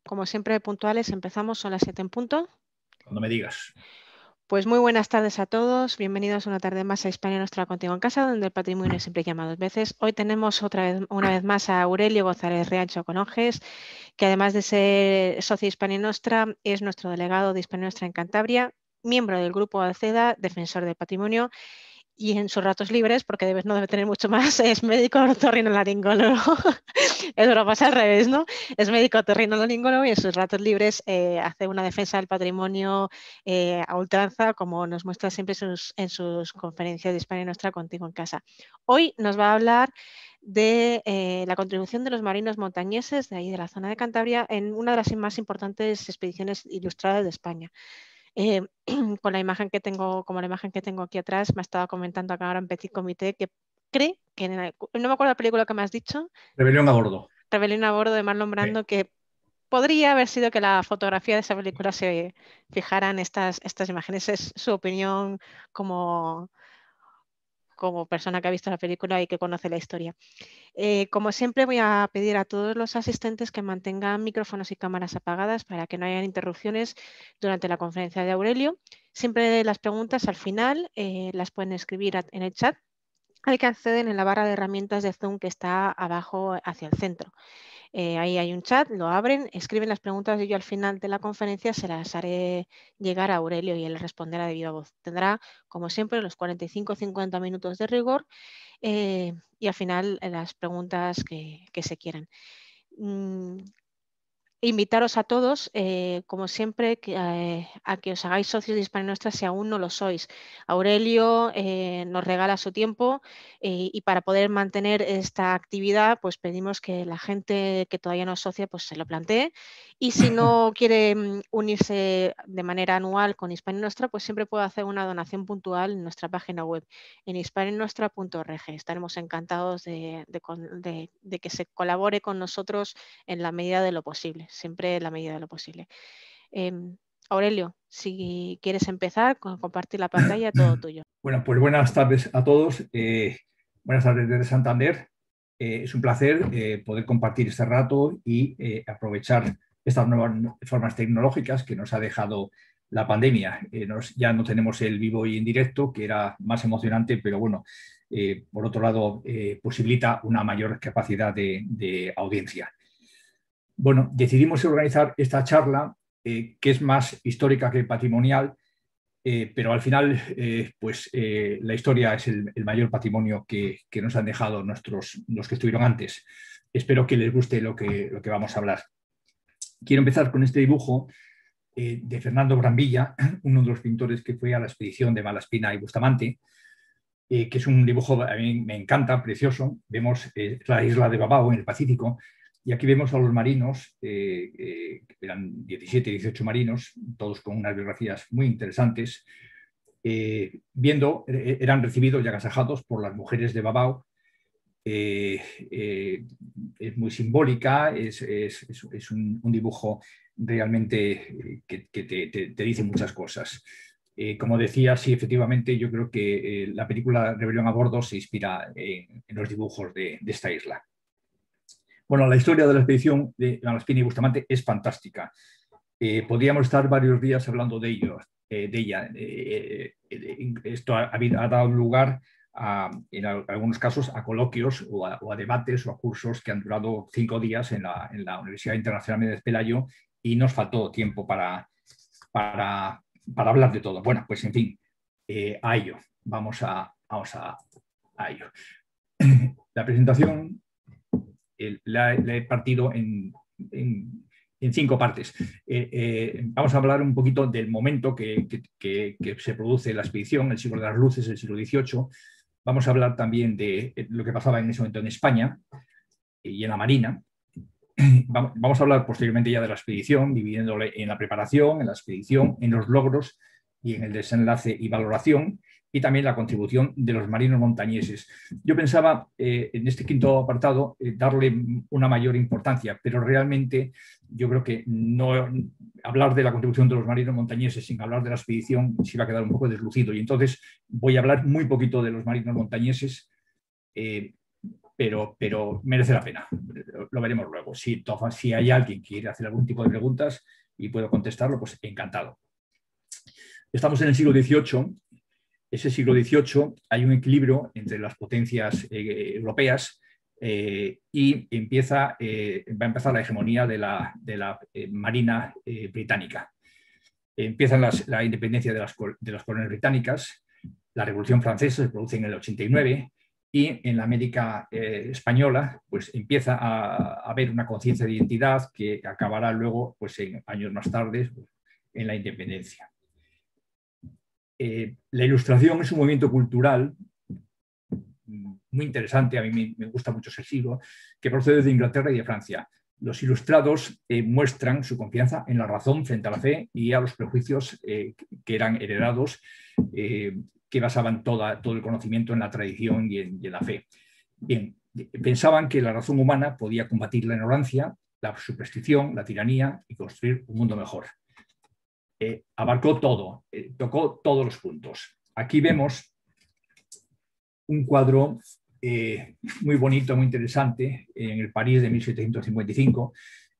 como siempre, puntuales, empezamos, son las 7 en punto. Cuando me digas. Pues muy buenas tardes a todos, bienvenidos una tarde más a Hispania Nostra Contigo en Casa, donde el patrimonio es siempre llama 2 veces. Hoy tenemos una vez más a Aurelio González Riancho Cononges, que además de ser socio de Hispania Nostra, es nuestro delegado de Hispania Nostra en Cantabria, miembro del grupo Alceda, defensor del patrimonio, y en sus ratos libres, porque no debe tener mucho más, es médico otorrinolaringólogo. Es lo pasa al revés, ¿no? Es médico otorrinolaringólogo y en sus ratos libres hace una defensa del patrimonio a ultranza, como nos muestra siempre en sus conferencias de Hispania Nostra Contigo en Casa. Hoy nos va a hablar de la contribución de los marinos montañeses de ahí de la zona de Cantabria en una de las más importantes expediciones ilustradas de España. Con la imagen que tengo, como la imagen que tengo aquí atrás, me estaba comentando acá ahora en Petit Comité que cree que, no me acuerdo la película que me has dicho, Rebelión a bordo. Rebelión a bordo de Marlon Sí. Brando, que podría haber sido que la fotografía de esa película se fijara en estas imágenes. Es su opinión como, como persona que ha visto la película y que conoce la historia. Como siempre, voy a pedir a todos los asistentes que mantengan micrófonos y cámaras apagadas para que no haya interrupciones durante la conferencia de Aurelio. Siempre las preguntas al final las pueden escribir en el chat al que acceden en la barra de herramientas de Zoom que está abajo hacia el centro. Ahí hay un chat, lo abren, escriben las preguntas y yo al final de la conferencia se las haré llegar a Aurelio y él responderá de viva voz. Tendrá, como siempre, los 45 o 50 minutos de rigor y al final las preguntas que se quieran. Invitaros a todos, como siempre, a que os hagáis socios de Hispania Nostra si aún no lo sois. Aurelio nos regala su tiempo y para poder mantener esta actividad, pues pedimos que la gente que todavía no es socia pues se lo plantee. Y si no quiere unirse de manera anual con Hispania Nostra, pues siempre puede hacer una donación puntual en nuestra página web, en hispanianostra.org. Estaremos encantados de que se colabore con nosotros en la medida de lo posible, siempre en la medida de lo posible. Aurelio, si quieres empezar con compartir la pantalla, todo tuyo. Bueno, pues buenas tardes a todos. Buenas tardes desde Santander. Es un placer poder compartir este rato y aprovechar estas nuevas formas tecnológicas que nos ha dejado la pandemia. Ya no tenemos el vivo y en directo, que era más emocionante, pero bueno, por otro lado, posibilita una mayor capacidad de audiencia. Bueno, decidimos organizar esta charla, que es más histórica que patrimonial, pero al final, la historia es el mayor patrimonio que nos han dejado los que estuvieron antes. Espero que les guste lo que vamos a hablar. Quiero empezar con este dibujo de Fernando Brambilla, uno de los pintores que fue a la expedición de Malaspina y Bustamante, que es un dibujo, a mí me encanta, precioso. Vemos la isla de Babao en el Pacífico, y aquí vemos a los marinos, eran 17, 18 marinos, todos con unas biografías muy interesantes, eran recibidos y agasajados por las mujeres de Babao. Es muy simbólica, es un dibujo realmente que te dice muchas cosas. Como decía, sí, efectivamente, yo creo que la película Rebelión a bordo se inspira en los dibujos de esta isla. Bueno, la historia de la expedición de Malaspina y Bustamante es fantástica. Podríamos estar varios días hablando de ella. Esto ha dado lugar en algunos casos a coloquios o a debates o a cursos que han durado 5 días en la Universidad Internacional Méndez Pelayo, y nos faltó tiempo para hablar de todo. Bueno, pues en fin, a ello. Vamos a ello. La presentación la he partido en 5 partes. Vamos a hablar un poquito del momento que se produce la expedición, el siglo de las luces, el siglo XVIII. Vamos a hablar también de lo que pasaba en ese momento en España y en la Marina. Vamos a hablar posteriormente ya de la expedición, dividiéndole en la preparación, en la expedición, en los logros y en el desenlace y valoración, y también la contribución de los marinos montañeses. Yo pensaba en este 5.º apartado darle una mayor importancia, pero realmente yo creo que no hablar de la contribución de los marinos montañeses sin hablar de la expedición se va a quedar un poco deslucido, y entonces voy a hablar muy poquito de los marinos montañeses, pero merece la pena. Lo veremos luego. Si hay alguien que quiere hacer algún tipo de preguntas y puedo contestarlo, pues encantado. Estamos en el siglo XVIII. Ese siglo XVIII hay un equilibrio entre las potencias europeas y va a empezar la hegemonía de la marina británica. Empieza la independencia de las colonias británicas, la Revolución Francesa se produce en el 89 y en la América española pues empieza a haber una conciencia de identidad que acabará luego, pues años más tarde, en la independencia. La Ilustración es un movimiento cultural muy interesante, a mí me gusta mucho ese siglo, que procede de Inglaterra y de Francia. Los ilustrados muestran su confianza en la razón frente a la fe y a los prejuicios que eran heredados, que basaban todo el conocimiento en la tradición y en la fe. Bien, pensaban que la razón humana podía combatir la ignorancia, la superstición, la tiranía y construir un mundo mejor. Abarcó todo, tocó todos los puntos. Aquí vemos un cuadro muy bonito, muy interesante, en el París de 1755.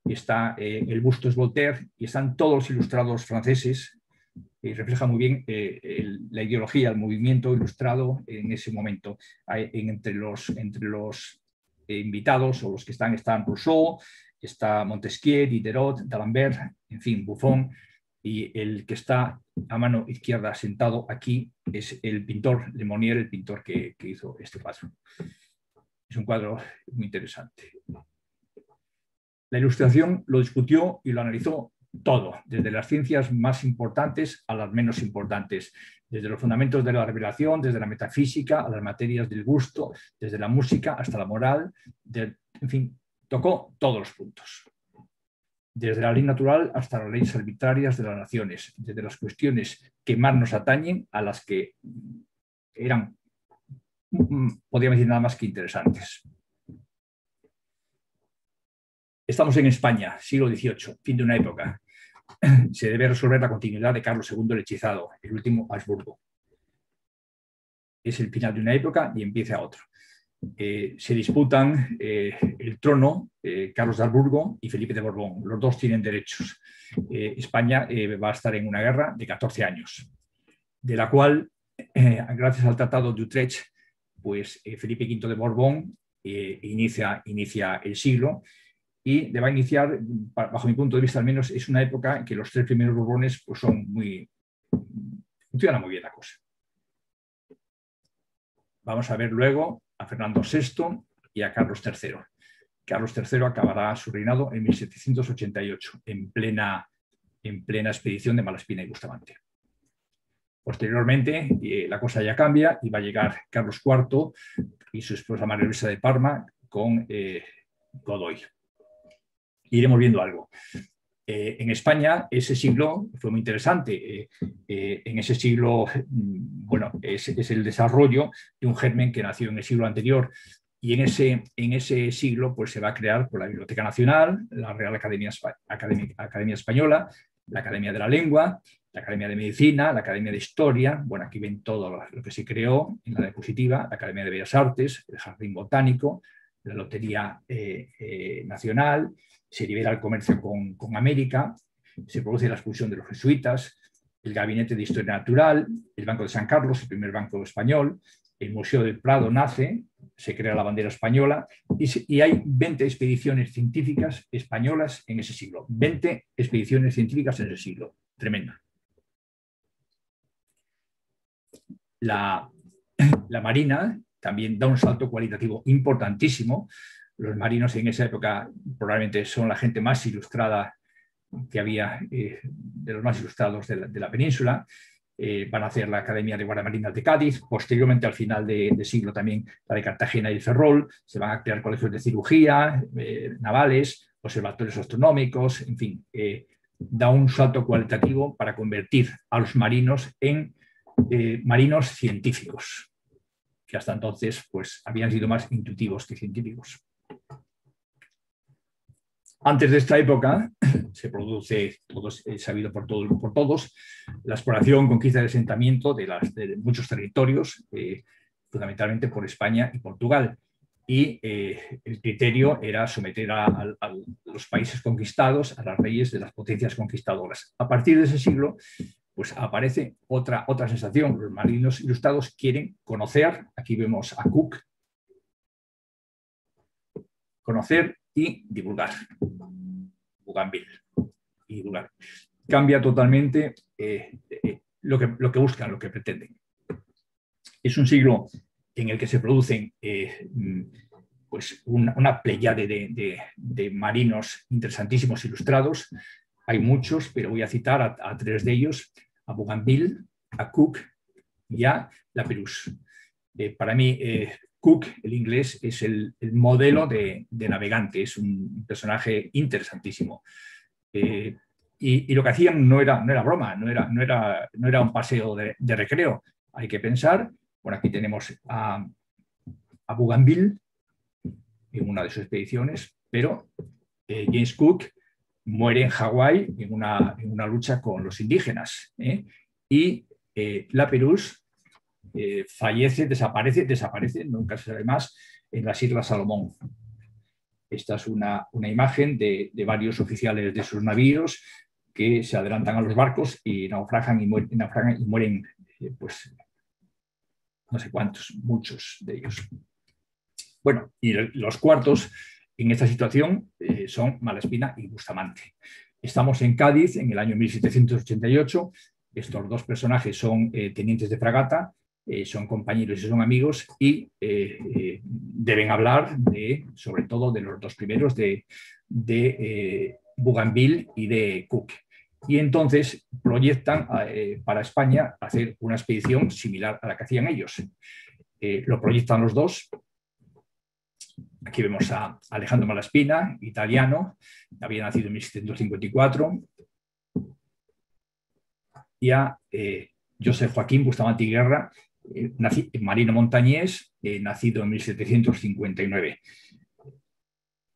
Está el busto es Voltaire y están todos los ilustrados franceses y refleja muy bien la ideología, el movimiento ilustrado en ese momento. Entre los invitados o los que están Rousseau, está Montesquieu, Diderot, D'Alembert, en fin, Buffon, y el que está a mano izquierda sentado aquí es el pintor Le Monnier, el pintor que hizo este cuadro. Es un cuadro muy interesante. La Ilustración lo discutió y lo analizó todo, desde las ciencias más importantes a las menos importantes, desde los fundamentos de la revelación, desde la metafísica a las materias del gusto, desde la música hasta la moral, en fin, tocó todos los puntos. Desde la ley natural hasta las leyes arbitrarias de las naciones, desde las cuestiones que más nos atañen a las que eran, podríamos decir, nada más que interesantes. Estamos en España, siglo XVIII, fin de una época. Se debe resolver la continuidad de Carlos II el Hechizado, el último Habsburgo. Es el final de una época y empieza otra. Se disputan el trono Carlos de Habsburgo y Felipe de Borbón. Los dos tienen derechos. España va a estar en una guerra de 14 años, de la cual, gracias al Tratado de Utrecht, pues Felipe V de Borbón inicia el siglo y le va a iniciar, bajo mi punto de vista al menos, es una época en que los tres primeros Borbones pues, funciona muy bien la cosa. Vamos a ver luego a Fernando VI y a Carlos III. Carlos III acabará su reinado en 1788, en plena expedición de Malaspina y Bustamante. Posteriormente, la cosa ya cambia y va a llegar Carlos IV y su esposa María Luisa de Parma con Godoy. Iremos viendo algo. En España ese siglo fue muy interesante. En ese siglo, bueno, es el desarrollo de un germen que nació en el siglo anterior y en ese siglo pues, se va a crear por la Biblioteca Nacional, la Real Academia Española, la Academia de la Lengua, la Academia de Medicina, la Academia de Historia. Bueno, aquí ven todo lo que se creó en la diapositiva, la Academia de Bellas Artes, el Jardín Botánico, la Lotería Nacional. Se libera el comercio con América, se produce la expulsión de los jesuitas, el Gabinete de Historia Natural, el Banco de San Carlos, el primer banco español, el Museo del Prado nace, se crea la bandera española y hay 20 expediciones científicas españolas en ese siglo. 20 expediciones científicas en ese siglo. Tremendo. La Marina también da un salto cualitativo importantísimo. Los marinos en esa época probablemente son la gente más ilustrada que había, de los más ilustrados de la península. Van a hacer la Academia de Guardiamarinas de Cádiz. Posteriormente, al final de siglo, también la de Cartagena y el Ferrol. Se van a crear colegios de cirugía, navales, observatorios astronómicos, en fin. Da un salto cualitativo para convertir a los marinos en marinos científicos, que hasta entonces pues, habían sido más intuitivos que científicos. Antes de esta época se produce, sabido por todos, la exploración, conquista y asentamiento de muchos territorios, fundamentalmente por España y Portugal. y el criterio era someter a los países conquistados, a las leyes de las potencias conquistadoras. A partir de ese siglo, pues aparece otra sensación. Los marinos ilustrados quieren conocer, aquí vemos a Cook, conocer y divulgar. Bougainville. Y divulgar. Cambia totalmente lo que buscan, lo que pretenden. Es un siglo en el que se producen pues una pléyade de marinos interesantísimos ilustrados. Hay muchos, pero voy a citar a tres de ellos: a Bougainville, a Cook y a Lapérouse. Para mí, Cook, el inglés, es el modelo de navegante, es un personaje interesantísimo. Y lo que hacían no era broma, no era un paseo de recreo. Hay que pensar, bueno, aquí tenemos a Bougainville en una de sus expediciones, pero James Cook muere en Hawái en una lucha con los indígenas, y Lapérouse fallece, desaparece, nunca se sabe más, en las Islas Salomón. Esta es una imagen de varios oficiales de sus navíos que se adelantan a los barcos y naufragan y mueren, pues no sé cuántos, muchos de ellos. Bueno, y los cuartos en esta situación son Malaspina y Bustamante. Estamos en Cádiz en el año 1788. Estos dos personajes son tenientes de fragata, son compañeros y son amigos, y deben hablar sobre todo de los dos primeros, de Bougainville y de Cook. Y entonces proyectan para España hacer una expedición similar a la que hacían ellos. Lo proyectan los dos. Aquí vemos a Alejandro Malaspina, italiano, había nacido en 1754, y a José Joaquín Bustamante y Guerra, marino montañés, nacido en 1759.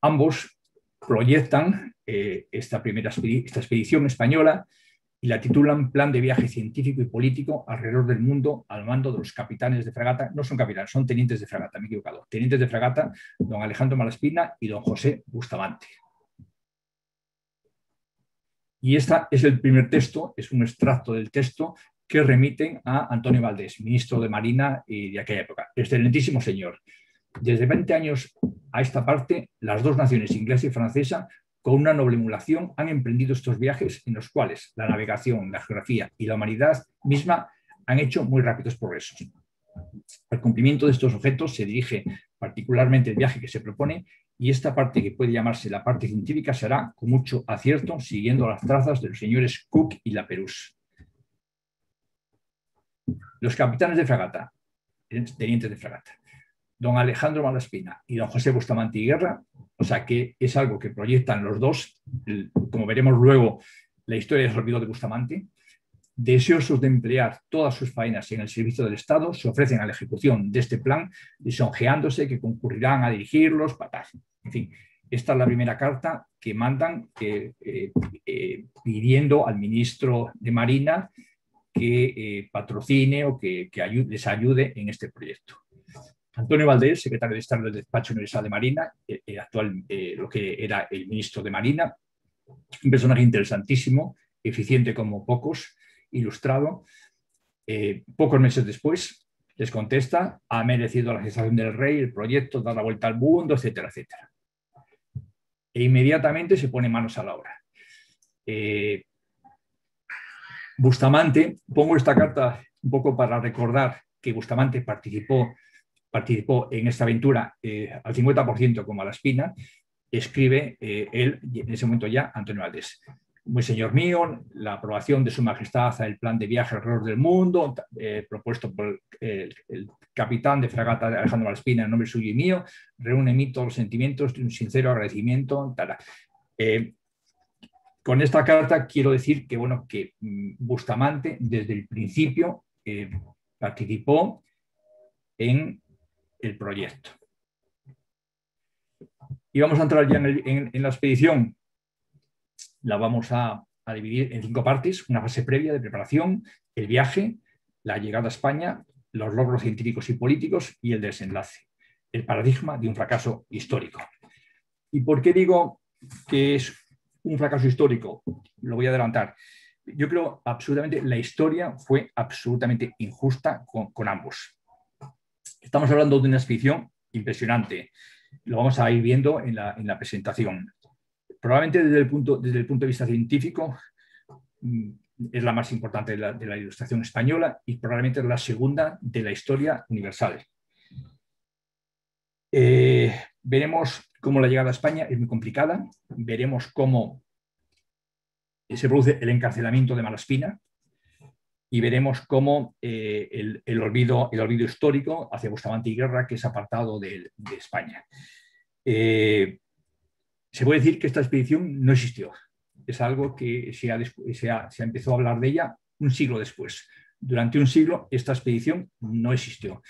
Ambos proyectan esta expedición española y la titulan Plan de viaje científico y político alrededor del mundo al mando de los capitanes de fragata. No son capitanes, son tenientes de fragata, me he equivocado. Tenientes de fragata, don Alejandro Malaspina y don José Bustamante. Y este es el primer texto, es un extracto del texto que remiten a Antonio Valdés, ministro de Marina y de aquella época. Excelentísimo señor, desde 20 años a esta parte, las dos naciones, inglesa y francesa, con una noble emulación, han emprendido estos viajes en los cuales la navegación, la geografía y la humanidad misma han hecho muy rápidos progresos. Al cumplimiento de estos objetos se dirige particularmente el viaje que se propone, y esta parte, que puede llamarse la parte científica, se hará con mucho acierto siguiendo las trazas de los señores Cook y Lapérouse. Los capitanes de fragata, tenientes de fragata, don Alejandro Malaspina y don José Bustamante y Guerra, o sea que es algo que proyectan los dos, como veremos luego, la historia se olvidó de Bustamante. Deseosos de emplear todas sus faenas en el servicio del Estado, se ofrecen a la ejecución de este plan, lisonjeándose que concurrirán a dirigirlos, en fin. Esta es la primera carta que mandan pidiendo al ministro de Marina que patrocine o que les ayude en este proyecto. Antonio Valdés, secretario de Estado del Despacho Universal de Marina, actual lo que era el ministro de Marina, un personaje interesantísimo, eficiente como pocos, ilustrado. Pocos meses después les contesta: ha merecido la aceptación del rey el proyecto, dar la vuelta al mundo, etcétera, etcétera. E inmediatamente se pone manos a la obra. Bustamante, pongo esta carta un poco para recordar que Bustamante participó en esta aventura al 50% como Malaspina. Escribe él, en ese momento ya, Antonio Valdés: muy señor mío, la aprobación de su majestad al plan de viaje alrededor del mundo, propuesto por el capitán de fragata Alejandro Malaspina en nombre suyo y mío, reúne en mí todos los sentimientos de un sincero agradecimiento. Con esta carta quiero decir que, bueno, que Bustamante desde el principio participó en el proyecto. Y vamos a entrar ya en la expedición. La vamos a dividir en 5 partes: una fase previa de preparación, el viaje, la llegada a España, los logros científicos y políticos y el desenlace. el paradigma de un fracaso histórico. ¿Y por qué digo que es un fracaso histórico? Lo voy a adelantar. Yo creo absolutamente la historia fue absolutamente injusta con ambos. Estamos hablando de una expedición impresionante. Lo vamos a ir viendo en la presentación. Probablemente desde el punto de vista científico es la más importante de la ilustración española y probablemente es la segunda de la historia universal. Veremos cómo la llegada a España es muy complicada. Veremos cómo se produce el encarcelamiento de Malaspina y veremos cómo el olvido histórico hacia Bustamante y Guerra, que es apartado de España. Se puede decir que esta expedición no existió. Es algo que se empezó a hablar de ella un siglo después. Durante un siglo esta expedición no existió.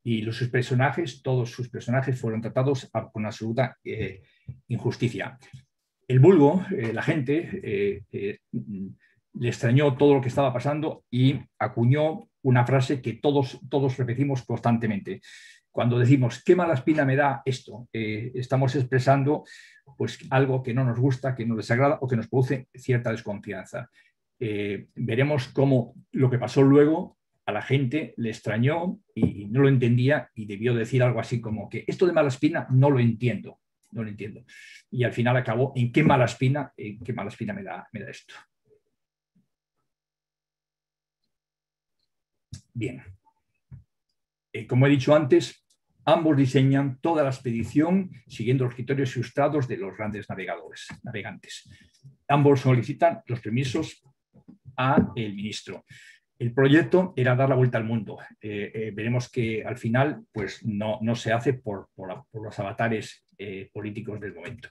Y todos sus personajes fueron tratados con absoluta injusticia. El vulgo, la gente, le extrañó todo lo que estaba pasando y acuñó una frase que todos repetimos constantemente. Cuando decimos, qué mala espina me da esto, estamos expresando pues, algo que no nos gusta, que nos desagrada o que nos produce cierta desconfianza. Veremos cómo lo que pasó luego a la gente le extrañó y no lo entendía y debió decir algo así como que esto de mala espina no lo entiendo. No lo entiendo. Y al final acabó en qué mala espina me da esto. Bien. Como he dicho antes, ambos diseñan toda la expedición siguiendo los criterios ilustrados de los grandes navegantes. Ambos solicitan los permisos al ministro. El proyecto era dar la vuelta al mundo. Veremos que al final pues, no se hace por los avatares políticos del momento.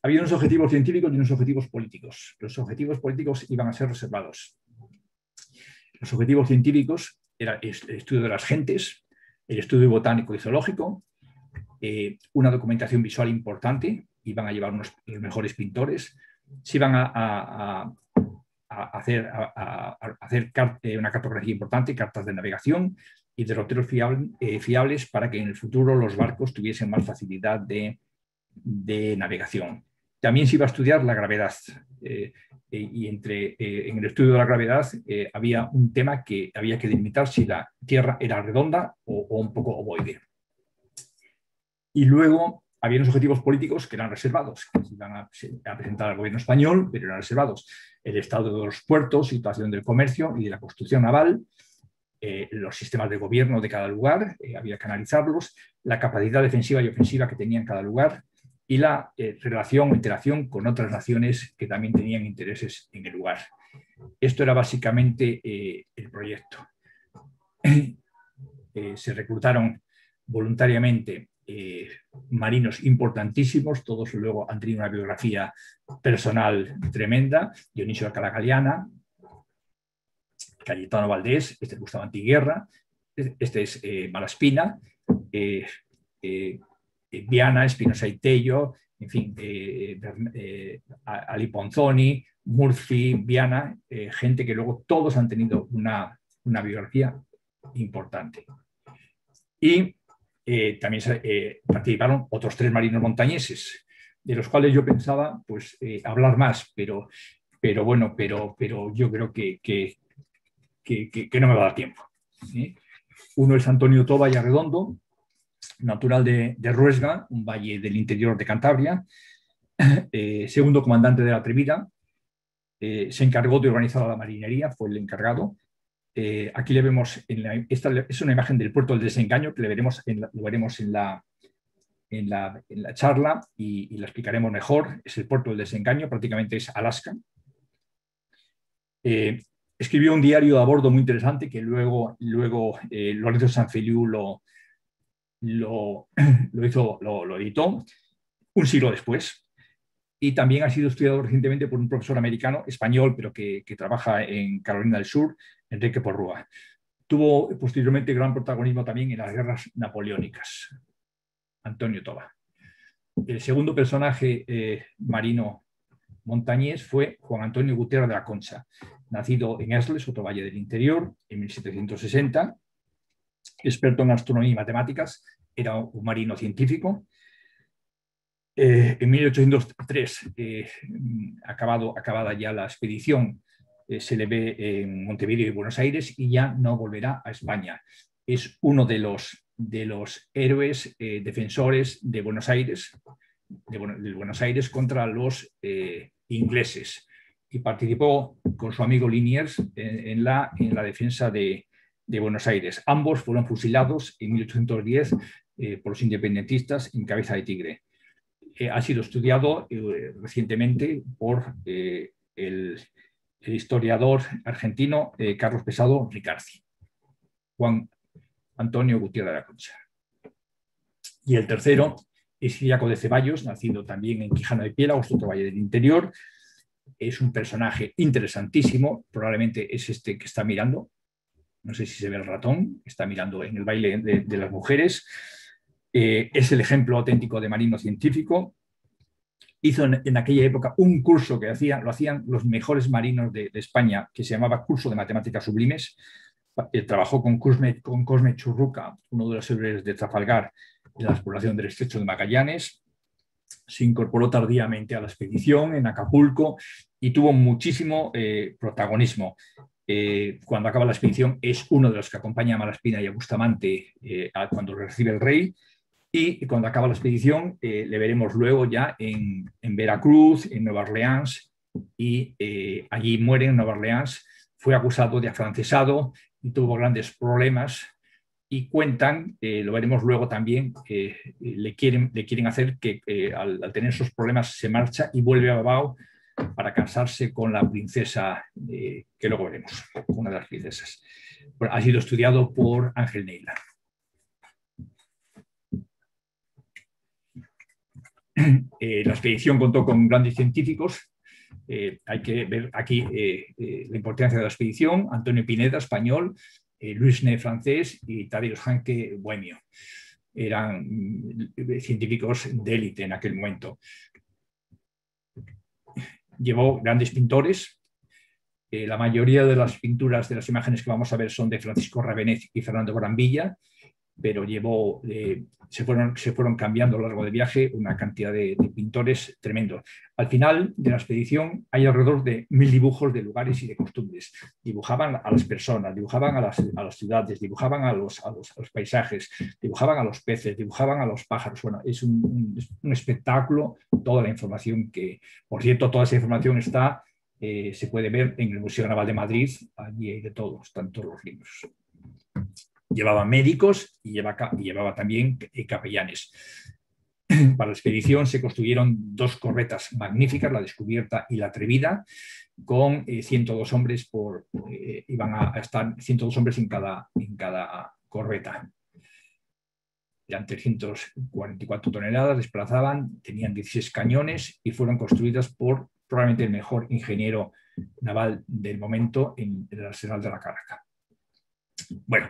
Había unos objetivos científicos y unos objetivos políticos. Los objetivos políticos iban a ser reservados. Los objetivos científicos era el estudio de las gentes, el estudio botánico y zoológico, una documentación visual importante, iban a llevar los mejores pintores, se iban a hacer una cartografía importante, cartas de navegación y derroteros fiables para que en el futuro los barcos tuviesen más facilidad de navegación. También se iba a estudiar la gravedad y en el estudio de la gravedad había un tema que había que delimitar si la Tierra era redonda o un poco ovoide. Y luego había unos objetivos políticos que eran reservados, que se iban a presentar al gobierno español, pero eran reservados. El estado de los puertos, situación del comercio y de la construcción naval, los sistemas de gobierno de cada lugar, había que analizarlos, la capacidad defensiva y ofensiva que tenía en cada lugar y la relación o interacción con otras naciones que también tenían intereses en el lugar. Esto era básicamente el proyecto. Se reclutaron voluntariamente marinos importantísimos, todos luego han tenido una biografía personal tremenda: Dionisio Alcalá Galiana, Cayetano Valdés, este es Bustamante y Guerra, este es Malaspina, Viana, Espinosa y Tello, en fin, Ali Ponzoni, Murphy, Viana, gente que luego todos han tenido una biografía importante. Y también participaron otros 3 marinos montañeses, de los cuales yo pensaba pues, hablar más, pero yo creo que no me va a dar tiempo. Uno es Antonio Toba y Arredondo, natural de Ruesga, un valle del interior de Cantabria, segundo comandante de la Atrevida, se encargó de organizar la marinería, fue el encargado. Aquí le vemos, esta es una imagen del puerto del Desengaño que lo veremos en la charla y la explicaremos mejor. Es el puerto del Desengaño, prácticamente es Alaska. Escribió un diario a bordo muy interesante que luego Lorenzo Sanfeliu lo editó un siglo después. Y también ha sido estudiado recientemente por un profesor americano, español, pero que trabaja en Carolina del Sur, Enrique Porrúa. Tuvo posteriormente gran protagonismo también en las guerras napoleónicas. Antonio Toba. El segundo personaje marino montañés fue Juan Antonio Gutiérrez de la Concha, nacido en Esles, otro valle del interior, en 1760, experto en astronomía y matemáticas, era un marino científico. En 1803, acabada ya la expedición, se le ve en Montevideo y Buenos Aires y ya no volverá a España. Es uno de los héroes defensores de Buenos Aires, de Buenos Aires contra los ingleses, y participó con su amigo Liniers en la defensa de Buenos Aires. Ambos fueron fusilados en 1810 por los independentistas en Cabeza de Tigre. Ha sido estudiado recientemente por el historiador argentino Carlos Pesado Ricardi, Juan Antonio Gutiérrez de la Concha. Y el tercero es Ciriaco de Ceballos, nacido también en Quijano de Piélagos, otro valle del interior. Es un personaje interesantísimo, probablemente es este que está mirando, no sé si se ve el ratón, está mirando en el baile de las mujeres. Es el ejemplo auténtico de marino científico. Hizo en aquella época un curso que lo hacían los mejores marinos de España, que se llamaba Curso de Matemáticas Sublimes. Trabajó con Cosme Churruca, uno de los héroes de Trafalgar, en la exploración del Estrecho de Magallanes. Se incorporó tardíamente a la expedición en Acapulco y tuvo muchísimo protagonismo. Cuando acaba la expedición es uno de los que acompaña a Malaspina y a Bustamante cuando recibe el rey, y cuando acaba la expedición le veremos luego ya en Veracruz, en Nueva Orleans, y allí muere en Nueva Orleans. Fue acusado de afrancesado y tuvo grandes problemas, y cuentan, lo veremos luego también, le quieren hacer que al tener esos problemas se marcha y vuelve a Bilbao para casarse con la princesa, que luego veremos, una de las princesas. Bueno, ha sido estudiado por Ángel Neila. La expedición contó con grandes científicos. Hay que ver aquí la importancia de la expedición. Antonio Pineda, español, Luis Ney, francés, y Tadeusz Hanke, bohemio. Eran científicos de élite en aquel momento. Llevó grandes pintores. La mayoría de las pinturas de las imágenes que vamos a ver son de Francisco Ravenez y Fernando Brambilla, pero se fueron cambiando a lo largo del viaje una cantidad de pintores tremendo. Al final de la expedición hay alrededor de 1000 dibujos de lugares y de costumbres. Dibujaban a las personas, dibujaban a las ciudades, dibujaban a los paisajes, dibujaban a los peces, dibujaban a los pájaros. Bueno, es un espectáculo toda la información que, por cierto, toda esa información se puede ver en el Museo Naval de Madrid. Allí hay de todo, están todos los libros. Llevaba médicos y llevaba también capellanes. Para la expedición se construyeron 2 corbetas magníficas, la Descubierta y la Atrevida, con 102 hombres iban a estar 102 hombres en cada corbeta. Eran 344 toneladas, desplazaban, tenían 16 cañones y fueron construidas por probablemente el mejor ingeniero naval del momento en el arsenal de la Carraca. Bueno,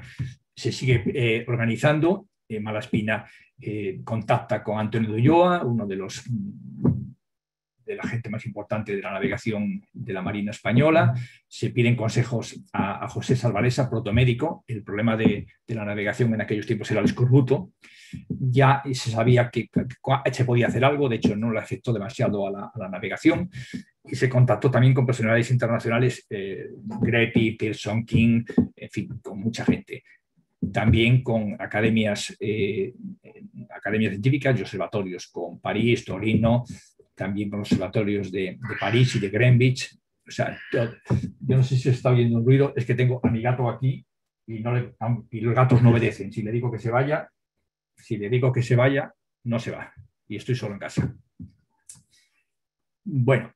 se sigue organizando. Malaspina contacta con Antonio de Ulloa, uno de la gente más importante de la navegación de la Marina Española. Se piden consejos a José Salvaresa, protomédico. El problema de la navegación en aquellos tiempos era el escorbuto. Ya se sabía que se podía hacer algo, de hecho no le afectó demasiado a la navegación. Y se contactó también con personalidades internacionales, Greppi, Pearson, King, en fin, con mucha gente. También con academias científicas y observatorios, con París, Torino, también con observatorios de París y de Greenwich. O sea, yo no sé si se está oyendo un ruido, es que tengo a mi gato aquí y los gatos no obedecen. Si le digo que se vaya, no se va. Y estoy solo en casa. Bueno,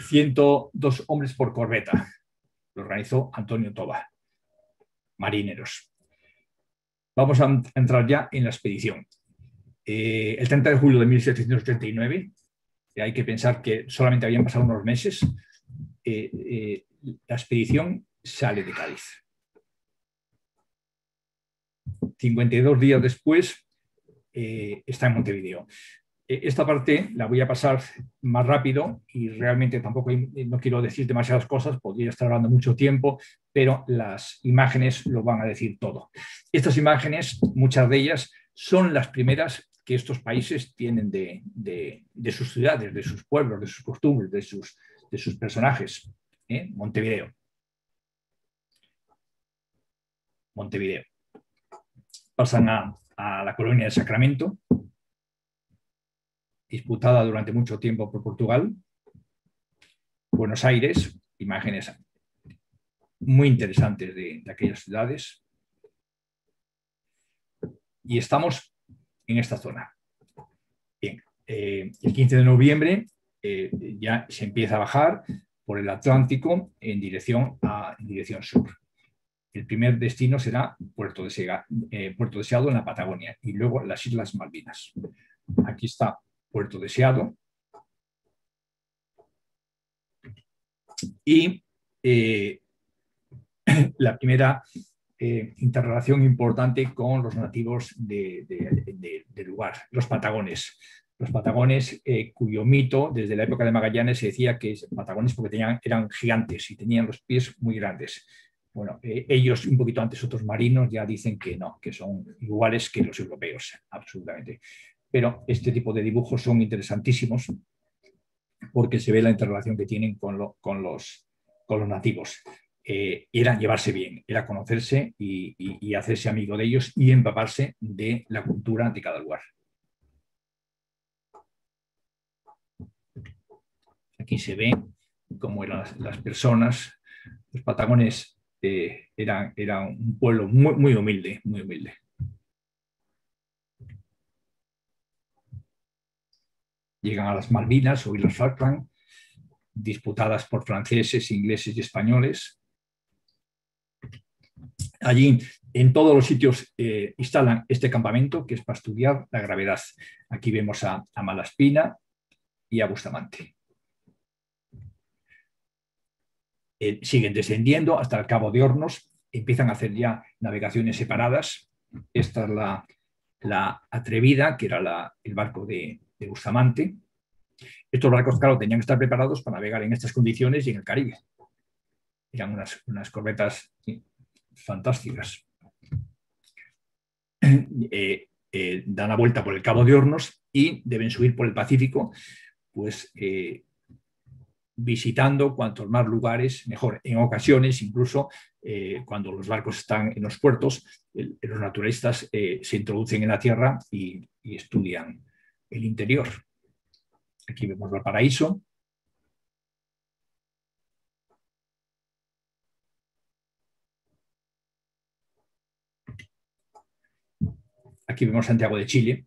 102 hombres por corbeta. Lo organizó Antonio Toba. Marineros. Vamos a entrar ya en la expedición. El 30 de julio de 1739, hay que pensar que solamente habían pasado unos meses, la expedición sale de Cádiz. 52 días después está en Montevideo. esta parte la voy a pasar más rápido y realmente tampoco no quiero decir demasiadas cosas, podría estar hablando mucho tiempo, pero las imágenes lo van a decir todo. Estas imágenes, muchas de ellas, son las primeras que estos países tienen de sus ciudades, de sus pueblos, de sus costumbres, de sus personajes. Montevideo. Montevideo. Pasan a la colonia de Sacramento, disputada durante mucho tiempo por Portugal. Buenos Aires, imágenes muy interesantes de aquellas ciudades. Y estamos en esta zona. Bien, el 15 de noviembre ya se empieza a bajar por el Atlántico en dirección sur. El primer destino será Puerto Deseado en la Patagonia y luego las Islas Malvinas. Aquí está Puerto Deseado. Y la primera interrelación importante con los nativos del lugar, los patagones. Los patagones, cuyo mito, desde la época de Magallanes, se decía que patagones porque eran gigantes y tenían los pies muy grandes. Bueno, ellos, un poquito antes, otros marinos ya dicen que no, que son iguales que los europeos, absolutamente. Pero este tipo de dibujos son interesantísimos porque se ve la interrelación que tienen con los nativos. Era llevarse bien, era conocerse y hacerse amigo de ellos y empaparse de la cultura de cada lugar. Aquí se ve cómo eran las personas. Los patagones eran un pueblo muy, muy humilde, muy humilde. Llegan a las Malvinas o Islas Falkland, disputadas por franceses, ingleses y españoles. Allí, en todos los sitios, instalan este campamento, que es para estudiar la gravedad. Aquí vemos a Malaspina y a Bustamante. Siguen descendiendo hasta el Cabo de Hornos, empiezan a hacer ya navegaciones separadas. Esta es la Atrevida, que era el barco de Bustamante. Estos barcos, claro, tenían que estar preparados para navegar en estas condiciones y en el Caribe. Eran unas corbetas fantásticas. Dan la vuelta por el Cabo de Hornos y deben subir por el Pacífico, pues visitando cuantos más lugares, mejor. En ocasiones, incluso cuando los barcos están en los puertos, los naturalistas se introducen en la tierra y estudian el interior. Aquí vemos Valparaíso. Aquí vemos Santiago de Chile.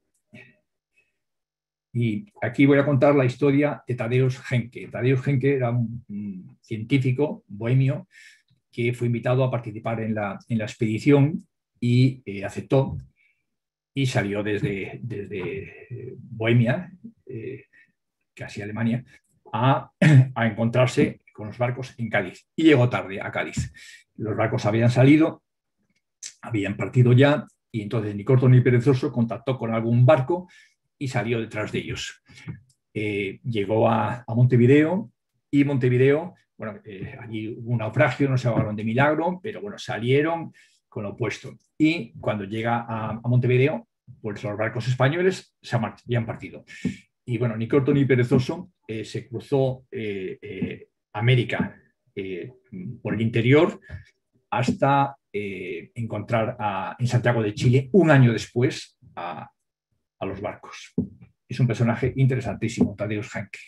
Y aquí voy a contar la historia de Tadeusz Genke. Tadeusz Genke era un científico bohemio que fue invitado a participar en la expedición y aceptó y salió desde Bohemia, casi Alemania, a encontrarse con los barcos en Cádiz. Y llegó tarde a Cádiz. Los barcos habían salido, habían partido ya, y entonces ni corto ni perezoso contactó con algún barco y salió detrás de ellos. Llegó a Montevideo y Montevideo, bueno, allí hubo un naufragio, no se ahogaron de milagro, pero bueno, salieron con lo opuesto. Y cuando llega a Montevideo, pues los barcos españoles se habían partido. Y bueno, ni corto ni perezoso, se cruzó América por el interior hasta encontrar en Santiago de Chile, un año después, a los barcos. Es un personaje interesantísimo, Tadeusz Genke.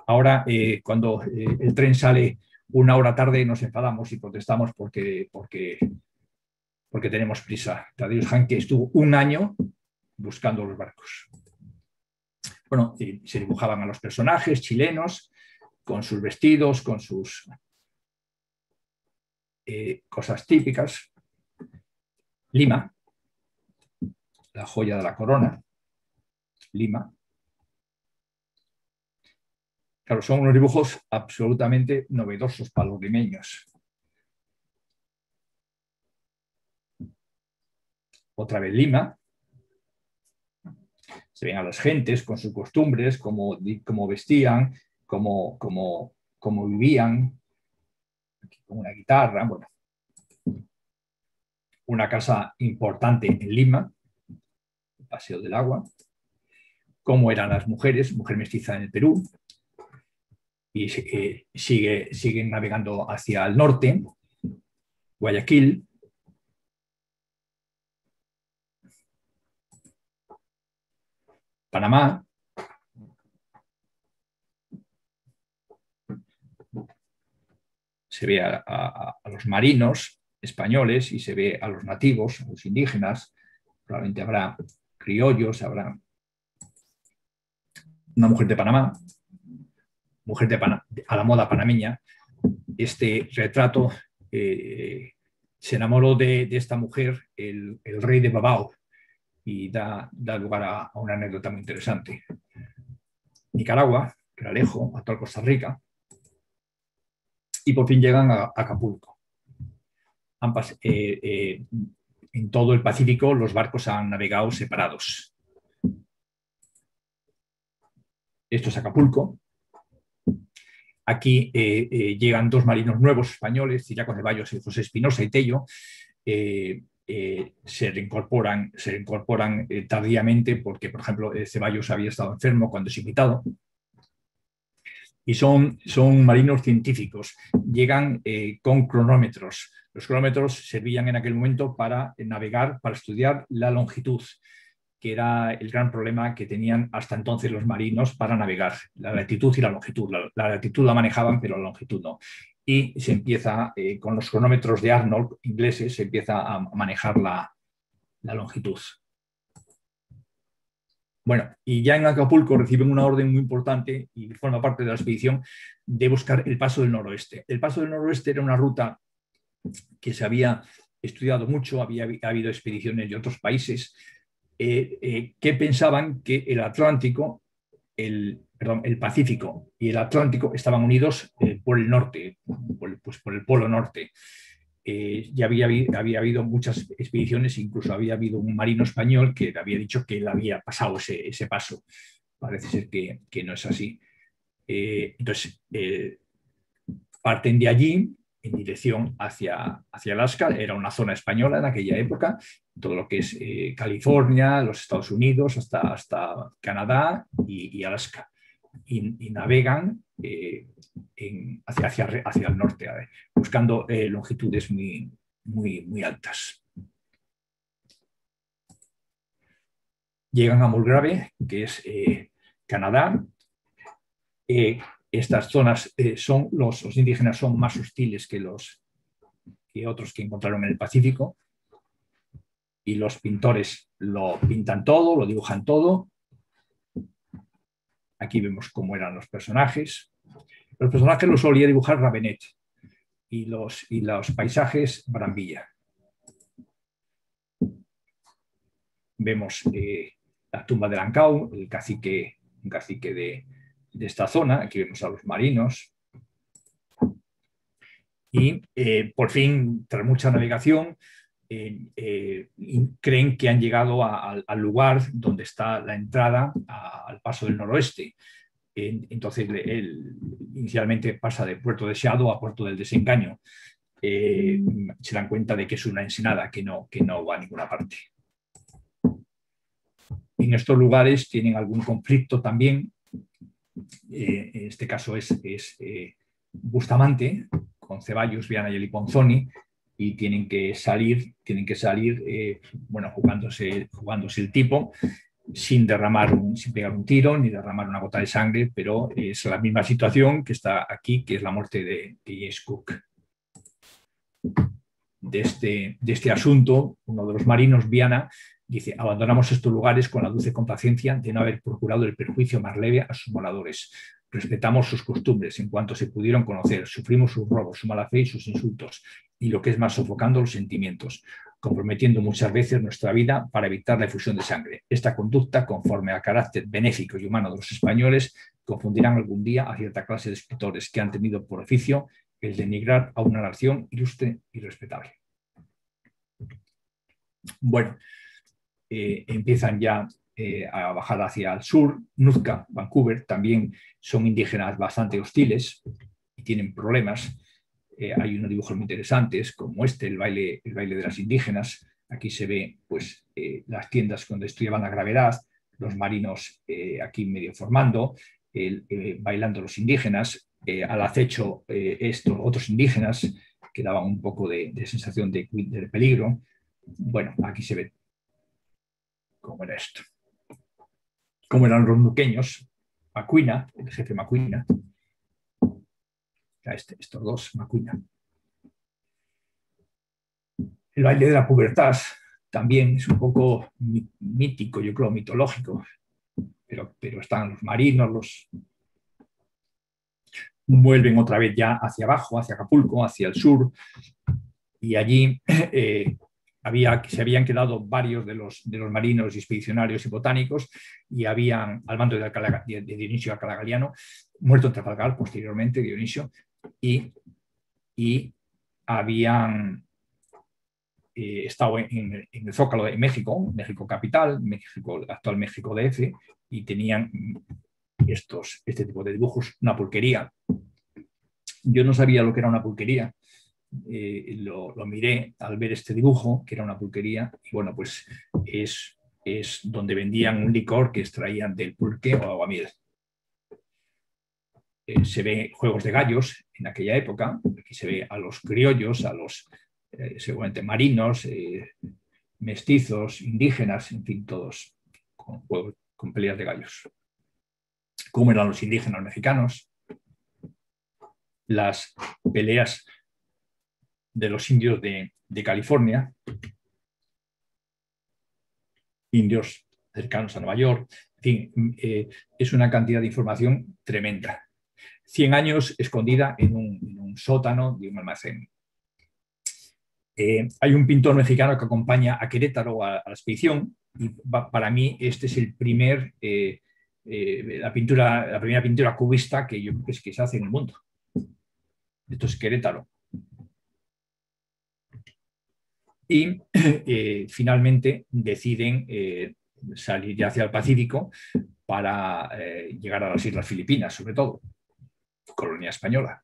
Ahora, cuando el tren sale una hora tarde, nos enfadamos y protestamos porque tenemos prisa. Tadeusz Genke estuvo un año buscando los barcos. Bueno, se dibujaban a los personajes chilenos con sus vestidos, con sus cosas típicas. Lima, la joya de la corona, Lima. Claro, son unos dibujos absolutamente novedosos para los limeños. Otra vez Lima. Se ven a las gentes con sus costumbres, cómo vestían, cómo vivían, con una guitarra. Bueno, una casa importante en Lima, el Paseo del Agua, cómo eran las mujeres, mujer mestiza en el Perú, y siguen navegando hacia el norte, Guayaquil, Panamá, se ve a los marinos españoles y se ve a los nativos, a los indígenas, probablemente habrá criollos, habrá una mujer de Panamá, a la moda panameña. Este retrato, se enamoró de esta mujer el rey de Babao, y da lugar a una anécdota muy interesante. Nicaragua, Realejo, actual Costa Rica, y por fin llegan a Acapulco. En todo el Pacífico los barcos han navegado separados. Esto es Acapulco. Aquí llegan dos marinos nuevos españoles, Ciriaco Ceballos y José Espinosa y Tello. Se reincorporan tardíamente porque, por ejemplo, Ceballos había estado enfermo cuando es invitado. Y son marinos científicos. Llegan con cronómetros. Los cronómetros servían en aquel momento para navegar, para estudiar la longitud, que era el gran problema que tenían hasta entonces los marinos para navegar, la latitud y la longitud. La latitud la manejaban, pero la longitud no. Y se empieza, con los cronómetros de Arnold ingleses, se empieza a manejar la longitud. Bueno, y ya en Acapulco reciben una orden muy importante y forma parte de la expedición de buscar el Paso del Noroeste. El Paso del Noroeste era una ruta que se había estudiado mucho, había habido expediciones de otros países que pensaban que el Atlántico, el Pacífico y el Atlántico estaban unidos por el norte, por el Polo Norte. Ya había habido muchas expediciones, incluso había habido un marino español que había dicho que él había pasado ese paso. Parece ser que no es así. Entonces, parten de allí en dirección hacia Alaska. Era una zona española en aquella época, todo lo que es California, los Estados Unidos, hasta Canadá y Alaska. Y navegan hacia el norte, buscando longitudes muy altas. Llegan a Mulgrave, que es Canadá. Estas zonas los indígenas son más hostiles que otros que encontraron en el Pacífico, y los pintores lo pintan todo, lo dibujan todo. Aquí vemos cómo eran los personajes. Los personajes los solía dibujar Ravenet y los paisajes Brambilla. Vemos la tumba de Lancau, un cacique de esta zona. Aquí vemos a los marinos. Y por fin, tras mucha navegación, creen que han llegado al lugar donde está la entrada al Paso del Noroeste. Entonces él inicialmente pasa de Puerto Deseado a Puerto del Desengaño. Se dan cuenta de que es una ensenada que no va a ninguna parte. En estos lugares tienen algún conflicto también. En este caso es Bustamante con Ceballos, Viana y Eliponzoni, y tienen que salir bueno, jugándose el tipo, sin pegar un tiro ni derramar una gota de sangre, pero es la misma situación que está aquí, que es la muerte de James Cook. De este asunto, uno de los marinos, Viana, dice: abandonamos estos lugares con la dulce complacencia de no haber procurado el perjuicio más leve a sus moradores. Respetamos sus costumbres en cuanto se pudieron conocer, sufrimos sus robos, su mala fe y sus insultos, y lo que es más, sofocando los sentimientos, comprometiendo muchas veces nuestra vida para evitar la efusión de sangre. Esta conducta, conforme al carácter benéfico y humano de los españoles, confundirán algún día a cierta clase de escritores que han tenido por oficio el denigrar a una nación ilustre y respetable. Bueno, empiezan ya a bajar hacia el sur. Nootka, Vancouver, también son indígenas bastante hostiles y tienen problemas. Hay unos dibujos muy interesantes, como este, el baile de las indígenas. Aquí se ve pues, las tiendas donde estudiaban la gravedad, los marinos aquí medio formando, bailando los indígenas, al acecho estos otros indígenas que daban un poco de sensación de peligro. Bueno, aquí se ve cómo era esto. Cómo eran los nuqueños, Macuina, el jefe Macuina, estos dos, Macuina. El baile de la pubertad también es un poco mítico, yo creo, mitológico, pero están los marinos, los vuelven otra vez ya hacia abajo, hacia Acapulco, hacia el sur, y allí se habían quedado varios de los marinos expedicionarios y botánicos, y habían, al mando de Dionisio Alcalá Galiano, muerto en Trafalgar posteriormente, Dionisio, y habían estado en el Zócalo de México, México capital, actual México DF, y tenían este tipo de dibujos, una pulquería. Yo no sabía lo que era una pulquería, lo miré al ver este dibujo, que era una pulquería, y bueno, pues es donde vendían un licor que extraían del pulque o aguamiel. Se ve juegos de gallos en aquella época, aquí se ve a los criollos, a los seguramente marinos, mestizos, indígenas, en fin, todos con peleas de gallos. ¿Cómo eran los indígenas mexicanos? Las peleas de los indios de California, indios cercanos a Nueva York, en fin, es una cantidad de información tremenda. 100 años escondida en un sótano de un almacén. Hay un pintor mexicano que acompaña a Querétaro a la expedición, y para mí este es el la primera pintura cubista que yo creo que se hace en el mundo. Esto es Querétaro. Y finalmente deciden salir ya hacia el Pacífico para llegar a las Islas Filipinas, sobre todo, colonia española.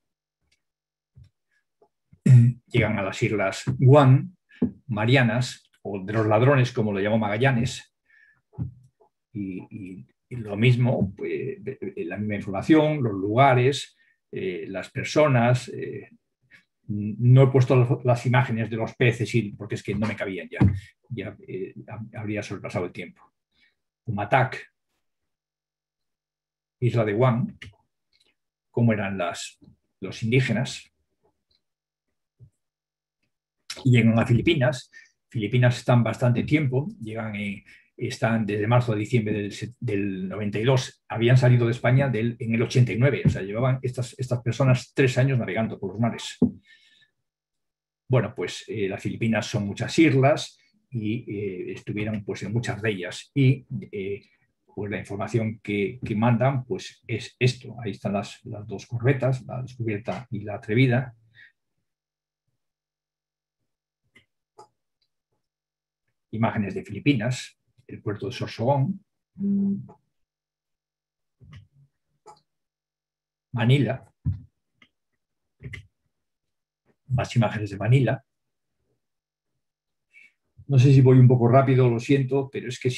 Llegan a las Islas Guam, Marianas, o de los ladrones, como lo llamó Magallanes, y lo mismo, pues, la misma información, los lugares, las personas. No he puesto las imágenes de los peces porque es que no me cabían ya habría sobrepasado el tiempo. Umatac, isla de Guam, cómo eran los indígenas. Llegan a Filipinas. Filipinas están bastante tiempo, están desde marzo a diciembre del 92, habían salido de España en el 89, o sea, llevaban estas personas 3 años navegando por los mares. Bueno, pues las Filipinas son muchas islas y estuvieron pues, en muchas de ellas, y pues la información que mandan pues, es esto. Ahí están las dos corbetas, la Descubierta y la Atrevida. Imágenes de Filipinas, el puerto de Sorsogon, Manila, más imágenes de Manila. No sé si voy un poco rápido, lo siento, pero es que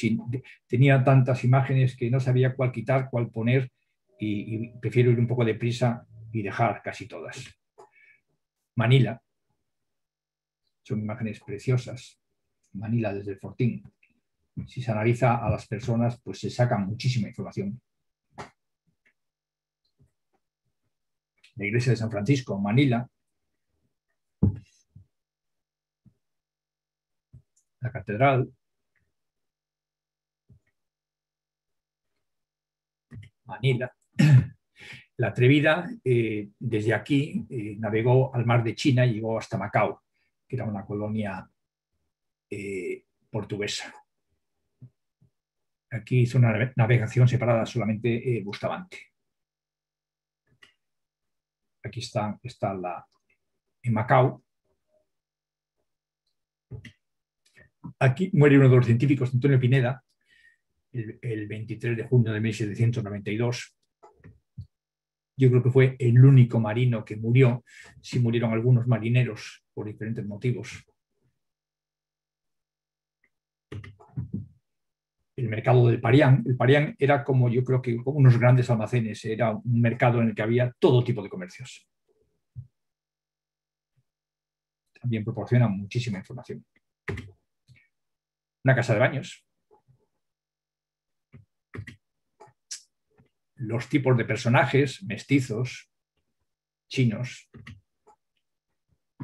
tenía tantas imágenes que no sabía cuál quitar, cuál poner, y prefiero ir un poco deprisa y dejar casi todas. Manila, son imágenes preciosas. Manila desde el Fortín. Si se analiza a las personas, pues se saca muchísima información. La iglesia de San Francisco, Manila. La catedral. Manila. La Atrevida, desde aquí, navegó al mar de China y llegó hasta Macao, que era una colonia portuguesa. Aquí hizo una navegación separada solamente Bustamante. Aquí está en Macao. Aquí muere uno de los científicos, Antonio Pineda, el 23 de junio de 1792. Yo creo que fue el único marino que murió. Sí murieron algunos marineros por diferentes motivos. El mercado del Parián. El Parián era como, yo creo que como unos grandes almacenes. Era un mercado en el que había todo tipo de comercios. También proporciona muchísima información. Una casa de baños. Los tipos de personajes, mestizos, chinos.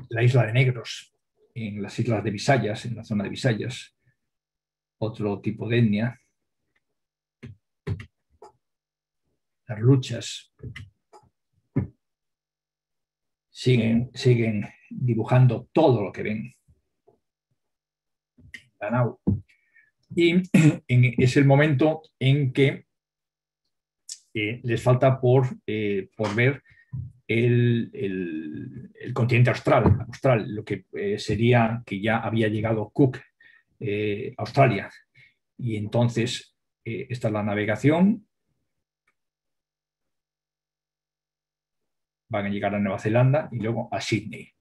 La isla de negros, en las islas de Visayas, en la zona de Visayas. Otro tipo de etnia. Las luchas. Siguen dibujando todo lo que ven. Y es el momento en que les falta por ver el continente austral, lo que sería que ya había llegado Cook a Australia. Y entonces esta es la navegación. Van a llegar a Nueva Zelanda y luego a Sydney.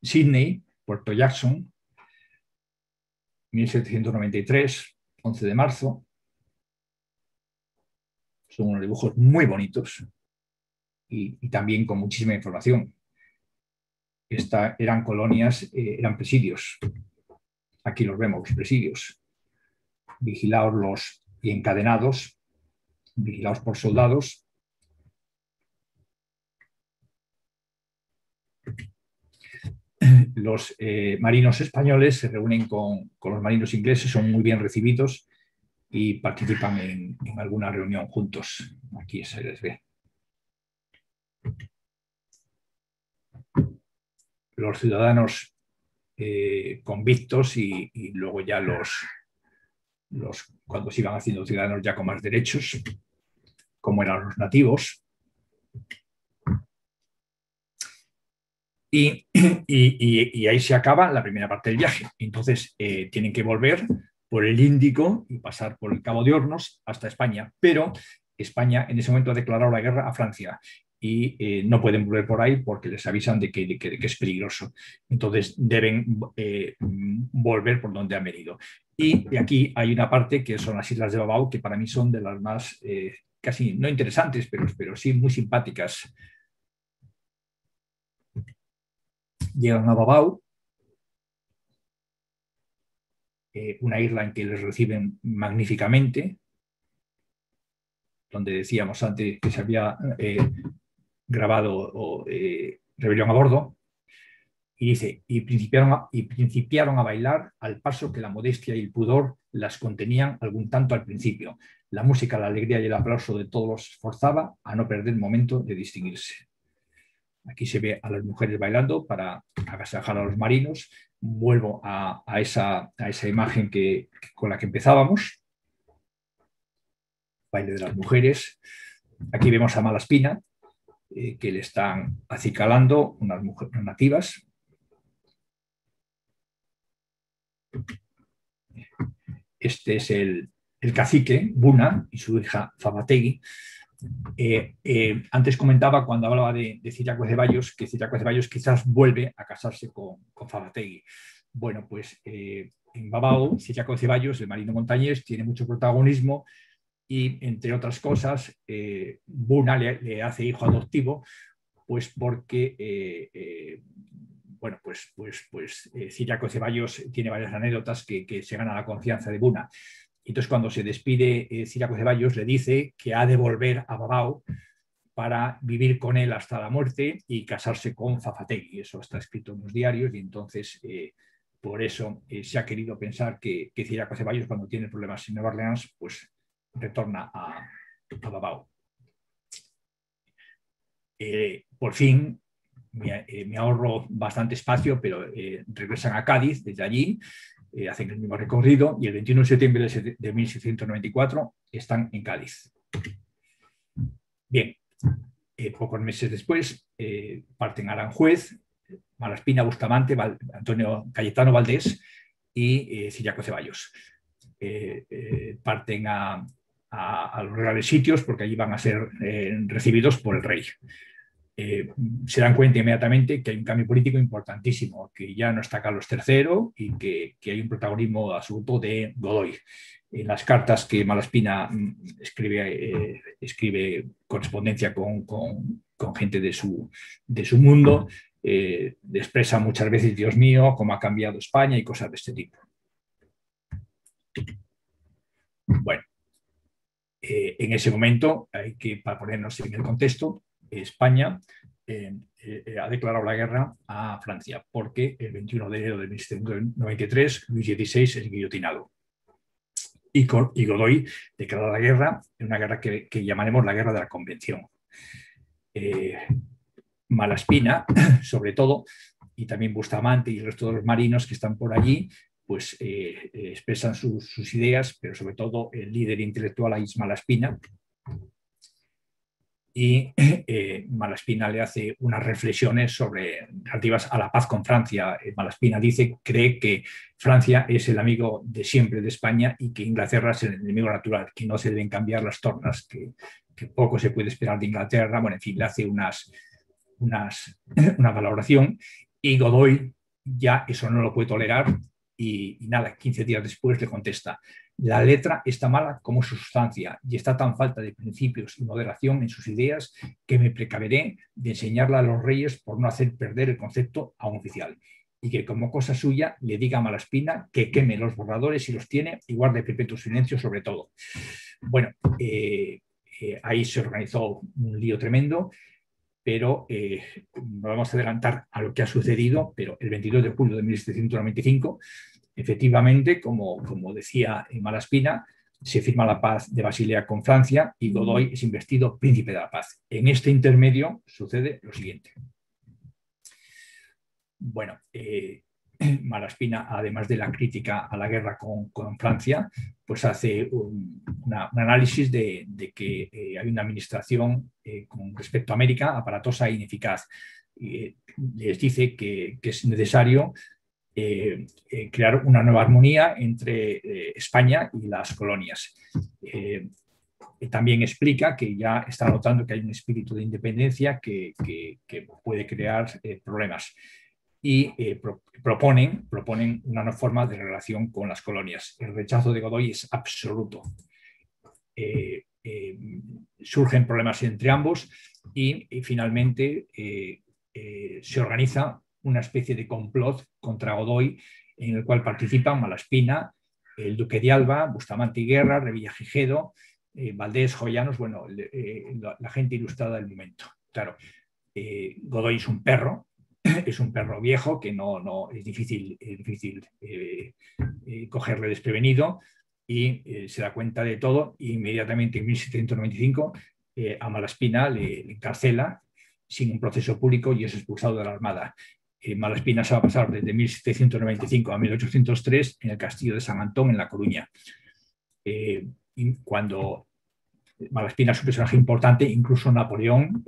Sydney, Puerto Jackson, 1793, 11 de marzo. Son unos dibujos muy bonitos y también con muchísima información. Eran colonias, eran presidios. Aquí los vemos, los presidios. Vigilados y encadenados, vigilados por soldados. Los marinos españoles se reúnen con los marinos ingleses, son muy bien recibidos y participan en alguna reunión juntos. Aquí se les ve. Los ciudadanos convictos y luego ya cuando se iban haciendo ciudadanos ya con más derechos, como eran los nativos. Y ahí se acaba la primera parte del viaje. Entonces tienen que volver por el Índico y pasar por el Cabo de Hornos hasta España. Pero España en ese momento ha declarado la guerra a Francia y no pueden volver por ahí porque les avisan de que es peligroso. Entonces deben volver por donde han venido. Y aquí hay una parte que son las Islas de Babao, que para mí son de las más, casi no interesantes, pero sí muy simpáticas. Llegan a Babao, una isla en que les reciben magníficamente, donde decíamos antes que se había grabado Rebelión a Bordo, y dice, y principiaron a bailar al paso que la modestia y el pudor las contenían algún tanto al principio. La música, la alegría y el aplauso de todos los forzaba a no perder el momento de distinguirse. Aquí se ve a las mujeres bailando para agasajar a los marinos. Vuelvo a esa imagen con la que empezábamos. Baile de las mujeres. Aquí vemos a Malaspina, que le están acicalando unas mujeres nativas. Este es el cacique, Buna, y su hija Famategui. Antes comentaba cuando hablaba de Ciriaco Ceballos que Ciriaco Ceballos quizás vuelve a casarse con Famategui. Bueno, pues en Babao, Ciriaco Ceballos, el marino montañés, tiene mucho protagonismo y, entre otras cosas, Buna le hace hijo adoptivo, pues porque bueno, pues Ciriaco Ceballos tiene varias anécdotas que se gana la confianza de Buna. Entonces, cuando se despide Ciriaco Ceballos, le dice que ha de volver a Babao para vivir con él hasta la muerte y casarse con Famategui. Eso está escrito en los diarios y entonces por eso se ha querido pensar que Ciriaco Ceballos, cuando tiene problemas en Nueva Orleans, pues retorna a Babao. Por fin me ahorro bastante espacio, pero regresan a Cádiz desde allí. Hacen el mismo recorrido y el 21 de septiembre de 1694 están en Cádiz. Bien, pocos meses después parten a Aranjuez, Malaspina, Bustamante, Antonio Cayetano Valdés y Ciriaco Ceballos. Parten a los reales sitios porque allí van a ser recibidos por el rey. Se dan cuenta inmediatamente que hay un cambio político importantísimo, que ya no está Carlos III y que hay un protagonismo absoluto de Godoy. En las cartas que Malaspina escribe correspondencia con gente de su mundo, expresa muchas veces, Dios mío, cómo ha cambiado España y cosas de este tipo. Bueno, en ese momento, para ponernos en el contexto, España ha declarado la guerra a Francia porque el 21 de enero de 1793 Luis XVI es guillotinado. Y Godoy declara la guerra, en una guerra que llamaremos la guerra de la Convención. Malaspina, sobre todo, y también Bustamante y el resto de los marinos que están por allí, pues expresan sus ideas, pero sobre todo el líder intelectual ahí es Malaspina. Y Malaspina le hace unas reflexiones relativas a la paz con Francia. Malaspina cree que Francia es el amigo de siempre de España y que Inglaterra es el enemigo natural, que no se deben cambiar las tornas, que poco se puede esperar de Inglaterra. Bueno, en fin, le hace una valoración y Godoy ya eso no lo puede tolerar y nada, 15 días después le contesta: la letra está mala como su sustancia y está tan falta de principios y moderación en sus ideas que me precaveré de enseñarla a los reyes por no hacer perder el concepto a un oficial, y que como cosa suya le diga a Malaspina que queme los borradores si los tiene y guarde perpetuo silencio sobre todo. Bueno, ahí se organizó un lío tremendo, pero no vamos a adelantar a lo que ha sucedido, pero el 22 de julio de 1795, efectivamente, como decía Malaspina, se firma la paz de Basilea con Francia y Godoy es investido príncipe de la paz. En este intermedio sucede lo siguiente. Bueno, Malaspina, además de la crítica a la guerra con Francia, pues hace un análisis de que hay una administración con respecto a América aparatosa e ineficaz. Les dice que es necesario crear una nueva armonía entre España y las colonias. También explica que ya está notando que hay un espíritu de independencia que puede crear problemas. Y proponen una forma de relación con las colonias. El rechazo de Godoy es absoluto. Surgen problemas entre ambos y finalmente se organiza una especie de complot contra Godoy en el cual participan Malaspina, el duque de Alba, Bustamante y Guerra, Revillagigedo, Valdés, Joyanos, bueno, la gente ilustrada del momento. Claro, Godoy es un perro viejo que no es difícil cogerle desprevenido y se da cuenta de todo y inmediatamente en 1795 a Malaspina le encarcela sin un proceso público y es expulsado de la Armada. Malaspina se va a pasar desde 1795 a 1803 en el castillo de San Antón en La Coruña. Y cuando Malaspina es un personaje importante, incluso Napoleón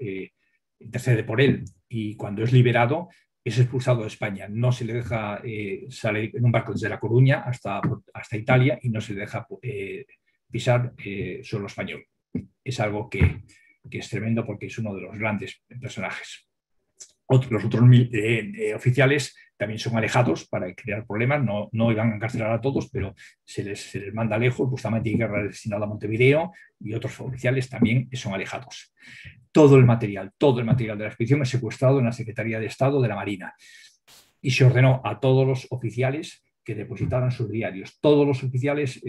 intercede por él y cuando es liberado es expulsado de España. No se le deja salir en un barco desde La Coruña hasta Italia y no se le deja pisar suelo español. Es algo que es tremendo porque es uno de los grandes personajes. Los otros oficiales también son alejados para crear problemas, no iban a encarcelar a todos, pero se les manda lejos. Bustamante y Guerra destinado a Montevideo y otros oficiales también son alejados. Todo el material de la expedición es secuestrado en la Secretaría de Estado de la Marina y se ordenó a todos los oficiales que depositaran sus diarios. Todos los oficiales,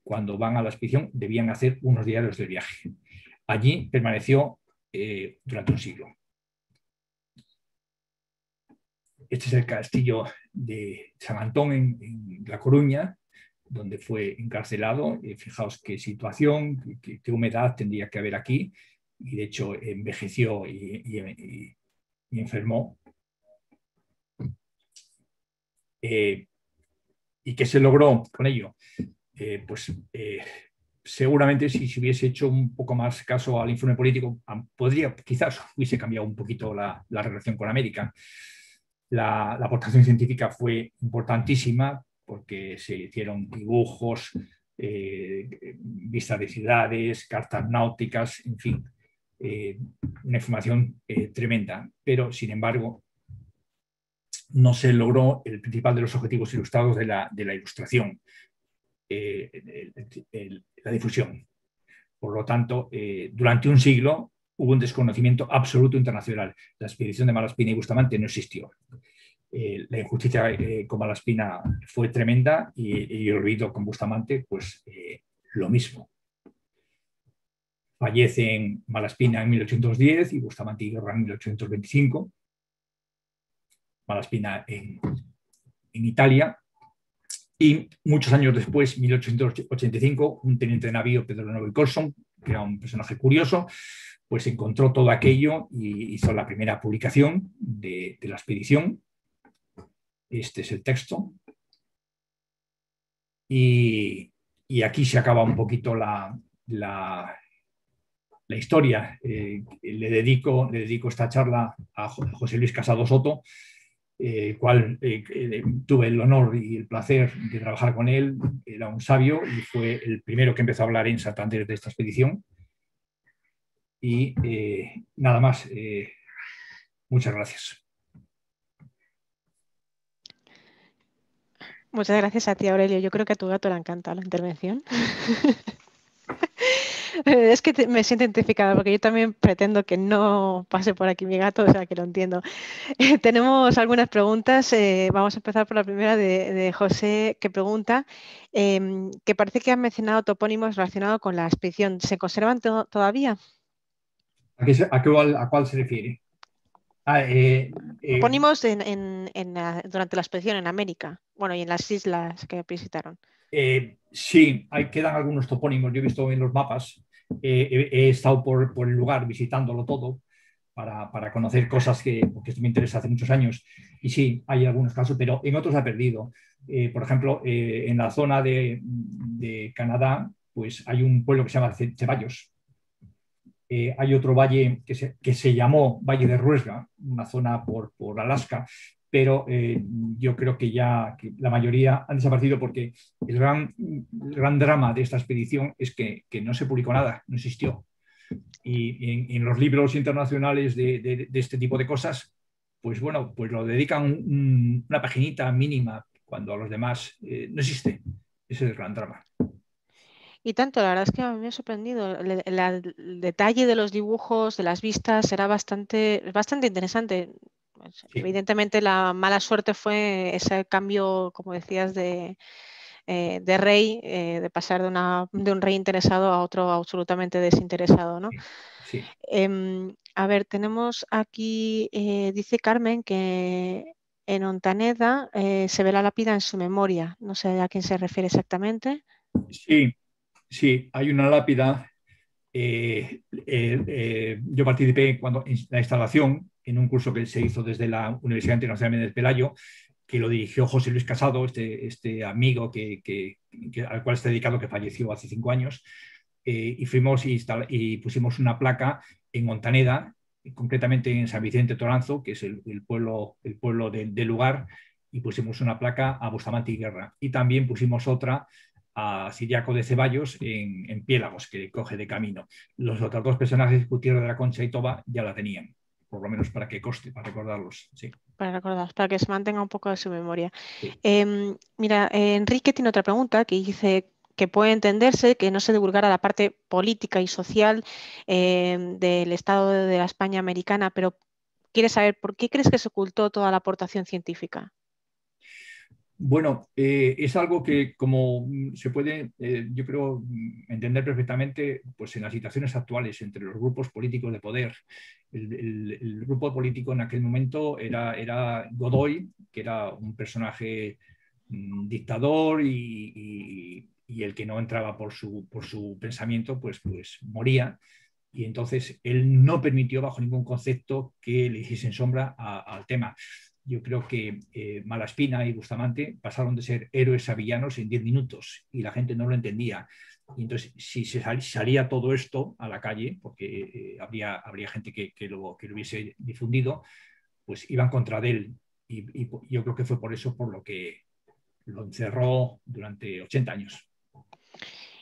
cuando van a la expedición, debían hacer unos diarios de viaje. Allí permaneció durante un siglo. Este es el castillo de San Antón en La Coruña, donde fue encarcelado. Fijaos qué situación, qué humedad tendría que haber aquí. Y de hecho envejeció y enfermó. ¿Y qué se logró con ello? Seguramente si se hubiese hecho un poco más caso al informe político, quizás hubiese cambiado un poquito la relación con América. La aportación científica fue importantísima porque se hicieron dibujos, vistas de ciudades, cartas náuticas, en fin, una información tremenda. Pero, sin embargo, no se logró el principal de los objetivos ilustrados de la ilustración, la difusión. Por lo tanto, durante un siglo hubo un desconocimiento absoluto internacional. La expedición de Malaspina y Bustamante no existió. La injusticia con Malaspina fue tremenda y el olvido con Bustamante, pues lo mismo. Fallecen Malaspina en 1810 y Bustamante y Guerra en 1825. Malaspina en Italia. Y muchos años después, 1885, un teniente de navío, Pedro Novo y Colson, que era un personaje curioso, pues encontró todo aquello y hizo la primera publicación de la expedición. Este es el texto. Y aquí se acaba un poquito la historia. Le dedico esta charla a José Luis Casado Soto, cual tuve el honor y el placer de trabajar con él. Era un sabio y fue el primero que empezó a hablar en Santander de esta expedición. Y nada más. Muchas gracias. Muchas gracias a ti, Aurelio. Yo creo que a tu gato le encanta la intervención. Es que me siento identificada porque yo también pretendo que no pase por aquí mi gato, o sea que lo entiendo. Tenemos algunas preguntas. Vamos a empezar por la primera de José, que pregunta que parece que han mencionado topónimos relacionados con la expedición. ¿Se conservan todavía? ¿A cuál se refiere? Topónimos durante la expedición en América, bueno, y en las islas que visitaron. Sí, quedan algunos topónimos. Yo he visto en los mapas, he estado por el lugar visitándolo todo para conocer cosas porque esto me interesa hace muchos años. Y sí, hay algunos casos, pero en otros ha perdido. Por ejemplo, en la zona de Canadá, pues hay un pueblo que se llama Ceballos. Hay otro valle que se llamó Valle de Ruesga, una zona por Alaska, pero yo creo que ya la mayoría han desaparecido porque el gran drama de esta expedición es que no se publicó nada, no existió. Y en los libros internacionales de este tipo de cosas, pues bueno, pues lo dedican una paginita mínima cuando a los demás no existe. Ese es el gran drama. Y tanto, la verdad es que a mí me ha sorprendido. El detalle de los dibujos, de las vistas, era bastante interesante. Pues, Sí. evidentemente la mala suerte fue ese cambio, como decías, de rey, de pasar de un rey interesado a otro absolutamente desinteresado, ¿no? Sí. A ver, tenemos aquí, dice Carmen que en Ontaneda se ve la lápida en su memoria. No sé a quién se refiere exactamente. Sí, hay una lápida. Yo participé en la instalación en un curso que se hizo desde la Universidad Internacional Méndez Pelayo, que lo dirigió José Luis Casado, este amigo al cual está dedicado, que falleció hace 5 años, y fuimos y pusimos una placa en Montaneda, concretamente en San Vicente Toranzo, que es el pueblo del lugar, y pusimos una placa a Bustamante y Guerra. Y también pusimos otra a Ciriaco de Ceballos en Piélagos, que coge de camino. Los otros dos personajes, Gutiérrez de la Concha y Toba, ya la tenían, por lo menos para que conste, para recordarlos. Sí. Para recordar, para que se mantenga un poco de su memoria. Sí. Mira, Enrique tiene otra pregunta que dice que puede entenderse que no se divulgara la parte política y social del Estado de la España americana, pero quiere saber por qué crees que se ocultó toda la aportación científica. Bueno, es algo que como se puede, yo creo, entender perfectamente pues en las situaciones actuales entre los grupos políticos de poder. El grupo político en aquel momento era Godoy, que era un personaje dictador y el que no entraba por su pensamiento pues moría. Y entonces él no permitió bajo ningún concepto que le hiciesen sombra al tema. Yo creo que Malaspina y Bustamante pasaron de ser héroes a villanos en 10 minutos y la gente no lo entendía. Y entonces, si salía todo esto a la calle, porque habría gente que lo hubiese difundido, pues iban contra de él. yo creo que fue por eso por lo que lo encerró durante 80 años.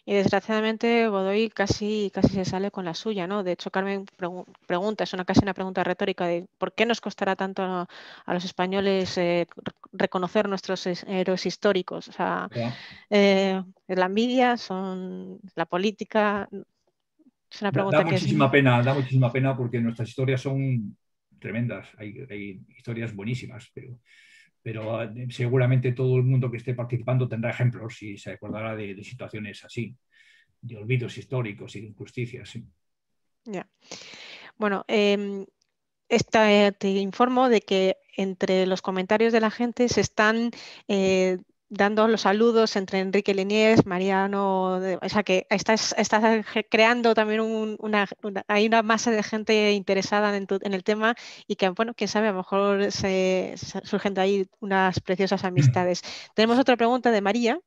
Y desgraciadamente Godoy casi se sale con la suya, ¿no? De hecho, Carmen pregunta, es casi una pregunta retórica de ¿por qué nos costará tanto a los españoles reconocer nuestros héroes históricos? O sea, la envidia, la política. Es una Da pregunta que es... da muchísima pena porque nuestras historias son tremendas. Hay historias buenísimas, pero seguramente todo el mundo que esté participando tendrá ejemplos y se acordará de situaciones así, de olvidos históricos y de injusticias. Sí. Ya. Bueno, te informo de que entre los comentarios de la gente se están dando los saludos entre Enrique Liniers, Mariano, o sea que estás creando también hay una masa de gente interesada en el tema y que, bueno, quién sabe, a lo mejor surgen de ahí unas preciosas amistades. Tenemos otra pregunta de María,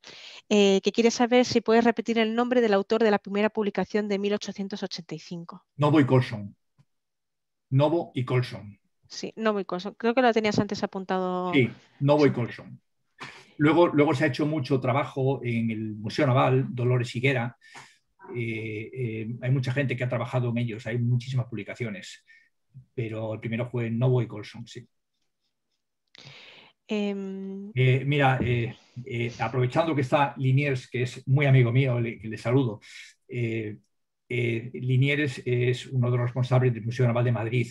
que quiere saber si puedes repetir el nombre del autor de la primera publicación de 1885. Novo y Colson. Novo y Colson. Sí, no muy cosa. Creo que lo tenías antes apuntado. Sí, Novo y Sí. Colson. Luego se ha hecho mucho trabajo en el Museo Naval, Dolores Higuera. Hay mucha gente que ha trabajado en ellos, hay muchísimas publicaciones, pero el primero fue Novo y Colson, sí. Mira, aprovechando que está Liniers, que es muy amigo mío, le saludo. Liniers es uno de los responsables del Museo Naval de Madrid.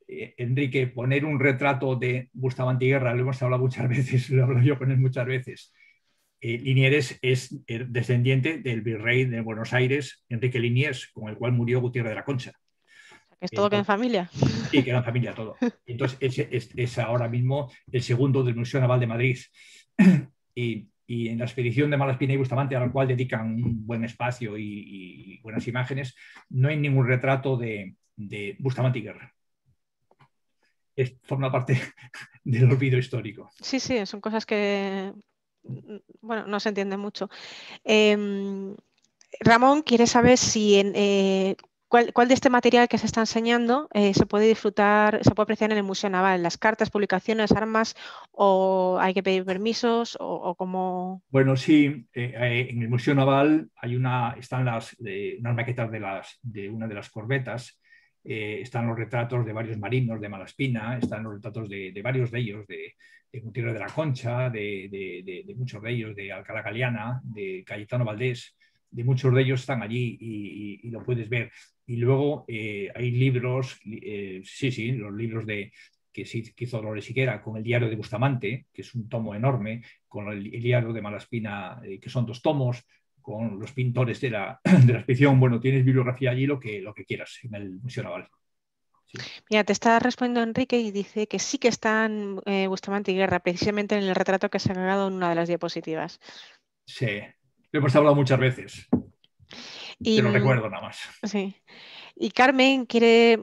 Enrique, poner un retrato de Bustamante y Guerra, lo hemos hablado muchas veces, lo hablo yo con él muchas veces. Liniers es descendiente del virrey de Buenos Aires, Enrique Liniers, con el cual murió Gutiérrez de la Concha. ¿Es todo que en familia? Sí, que era en familia todo. Entonces, es ahora mismo el segundo del Museo Naval de Madrid. Y en la expedición de Malaspina y Bustamante, a la cual dedican un buen espacio y buenas imágenes, no hay ningún retrato de Bustamante y Guerra. Forma parte del olvido histórico. Sí, sí, son cosas que, bueno, no se entienden mucho. Ramón quiere saber si cuál de este material que se está enseñando se puede disfrutar, se puede apreciar en el Museo Naval, las cartas, publicaciones, armas, o hay que pedir permisos, o cómo. Bueno, sí, en el Museo Naval están unas maquetas de una de las corbetas, están los retratos de varios marinos de Malaspina, están los retratos de varios de ellos, de Gutiérrez de la Concha, de muchos de ellos, de Alcalá Galiana, de Cayetano Valdés, de muchos de ellos están allí y lo puedes ver. Y luego hay libros, sí, los libros que hizo Dolores Higuera con el diario de Bustamante, que es un tomo enorme, con el diario de Malaspina, que son 2 tomos, con los pintores de la expedición. Bueno, tienes bibliografía allí lo que quieras en el Museo Naval. Sí. Mira, te está respondiendo Enrique y dice que sí que están Bustamante y Guerra, precisamente en el retrato que se ha sacado en una de las diapositivas. Sí, lo hemos hablado muchas veces. Y, te lo recuerdo nada más. Sí. Y Carmen cree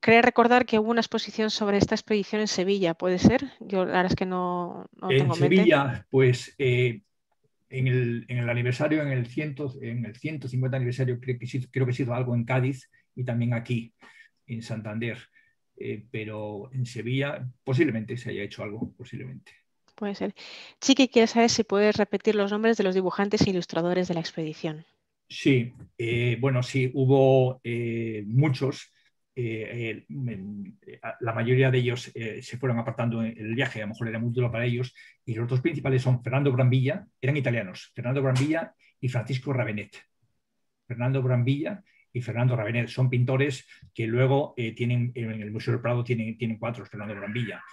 recordar que hubo una exposición sobre esta expedición en Sevilla, ¿puede ser? Yo la verdad es que no tengo en mente. En Sevilla, pues en el aniversario, en el 150 aniversario, creo que se hizo algo en Cádiz y también aquí, en Santander. Pero en Sevilla posiblemente se haya hecho algo, posiblemente. Puede ser. Chiqui quiere saber si puedes repetir los nombres de los dibujantes e ilustradores de la expedición. Sí, bueno, sí, hubo muchos. La mayoría de ellos se fueron apartando en el viaje, a lo mejor era muy duro para ellos, y los dos principales son Fernando Brambilla, eran italianos, Fernando Brambilla y Francisco Ravenet. Fernando Brambilla y Fernando Ravenet son pintores que luego tienen, en el Museo del Prado tienen 4, Fernando Brambilla.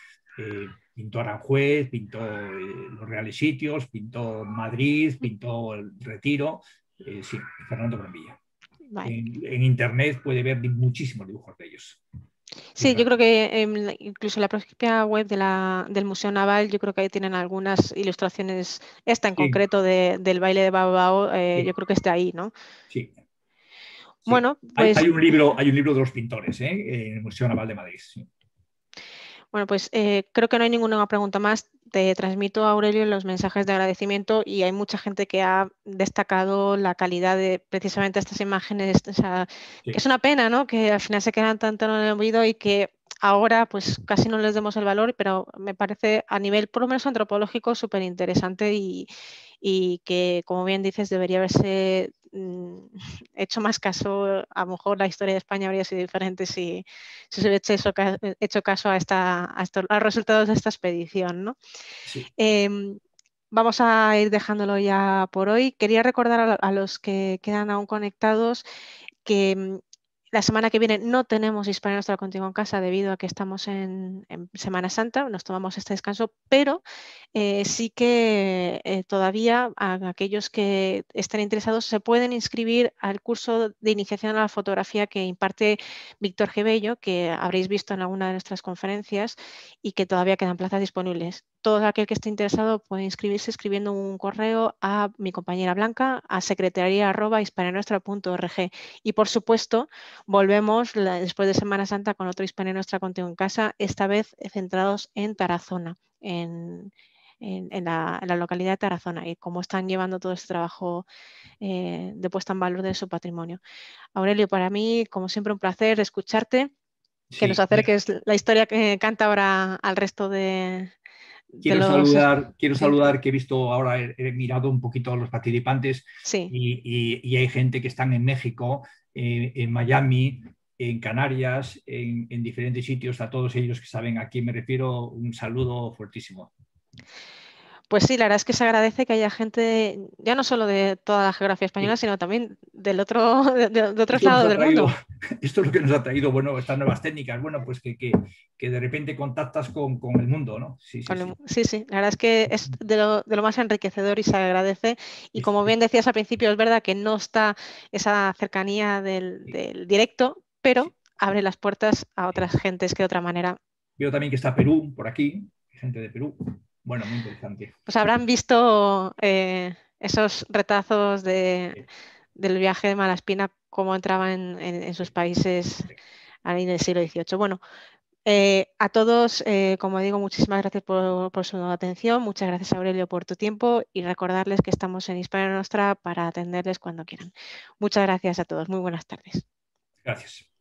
Pintó Aranjuez, pintó los Reales Sitios, pintó Madrid, pintó el Retiro. Sí, Fernando Brambilla. Vale. En internet puede ver muchísimos dibujos de ellos. Sí, yo creo que incluso en la propia web del Museo Naval, yo creo que ahí tienen algunas ilustraciones, esta en concreto del baile de Bao, yo creo que está ahí, ¿no? Sí. Bueno, pues hay un libro de los pintores en el Museo Naval de Madrid. Sí. Bueno, pues creo que no hay ninguna pregunta más. Te transmito a Aurelio los mensajes de agradecimiento y hay mucha gente que ha destacado la calidad de precisamente estas imágenes. O sea, que es una pena, ¿no? Que al final se quedan tanto en el olvido y que ahora pues casi no les demos el valor, pero me parece a nivel por lo menos antropológico súper interesante y que, como bien dices, debería haberse hecho más caso. A lo mejor la historia de España habría sido diferente si se hubiese hecho caso a los resultados de esta expedición, ¿no? Sí. Vamos a ir dejándolo ya por hoy. Quería recordar a los que quedan aún conectados que la semana que viene no tenemos Hispania Nostra Contigo en Casa debido a que estamos en Semana Santa, nos tomamos este descanso, pero sí que todavía a aquellos que estén interesados se pueden inscribir al curso de iniciación a la fotografía que imparte Víctor Gebello, que habréis visto en alguna de nuestras conferencias y que todavía quedan plazas disponibles. Todo aquel que esté interesado puede inscribirse escribiendo un correo a mi compañera Blanca a secretaría@hispanianuestra.org. Y por supuesto, volvemos después de Semana Santa con otro Hispania Nostra Contigo en Casa, esta vez centrados en Tarazona, en la localidad de Tarazona y cómo están llevando todo este trabajo de puesta en valor de su patrimonio. Aurelio, para mí, como siempre, un placer escucharte, que nos Sí, acerques la historia que canta ahora al resto de los... quiero Sí, saludar que he visto ahora, he mirado un poquito a los participantes sí. y hay gente que están en México, en Miami, en Canarias, en diferentes sitios, a todos ellos que saben a quién me refiero, un saludo fuertísimo. Pues sí, la verdad es que se agradece que haya gente, ya no solo de toda la geografía española, Sí. sino también del otro, de otros Esto nos lados ha del traído, mundo. esto es lo que nos ha traído, bueno, estas nuevas técnicas, bueno, pues que de repente contactas con el mundo, ¿no? Sí, sí, sí. Sí, sí, la verdad es que es de lo más enriquecedor y se agradece. Y Es- como bien es- decías al principio, es verdad que no está esa cercanía del directo, pero sí, abre las puertas a sí. otras gentes que de otra manera Veo también que está Perú por aquí, gente de Perú. Bueno, muy interesante. pues habrán visto esos retazos Sí, del viaje de Malaspina, cómo entraban en sus sí, países sí. ahí en el siglo XVIII. Bueno, a todos, como digo, muchísimas gracias por su atención. Muchas gracias, Aurelio, por tu tiempo y recordarles que estamos en Hispania Nostra para atenderles cuando quieran. Muchas gracias a todos. Muy buenas tardes. Gracias.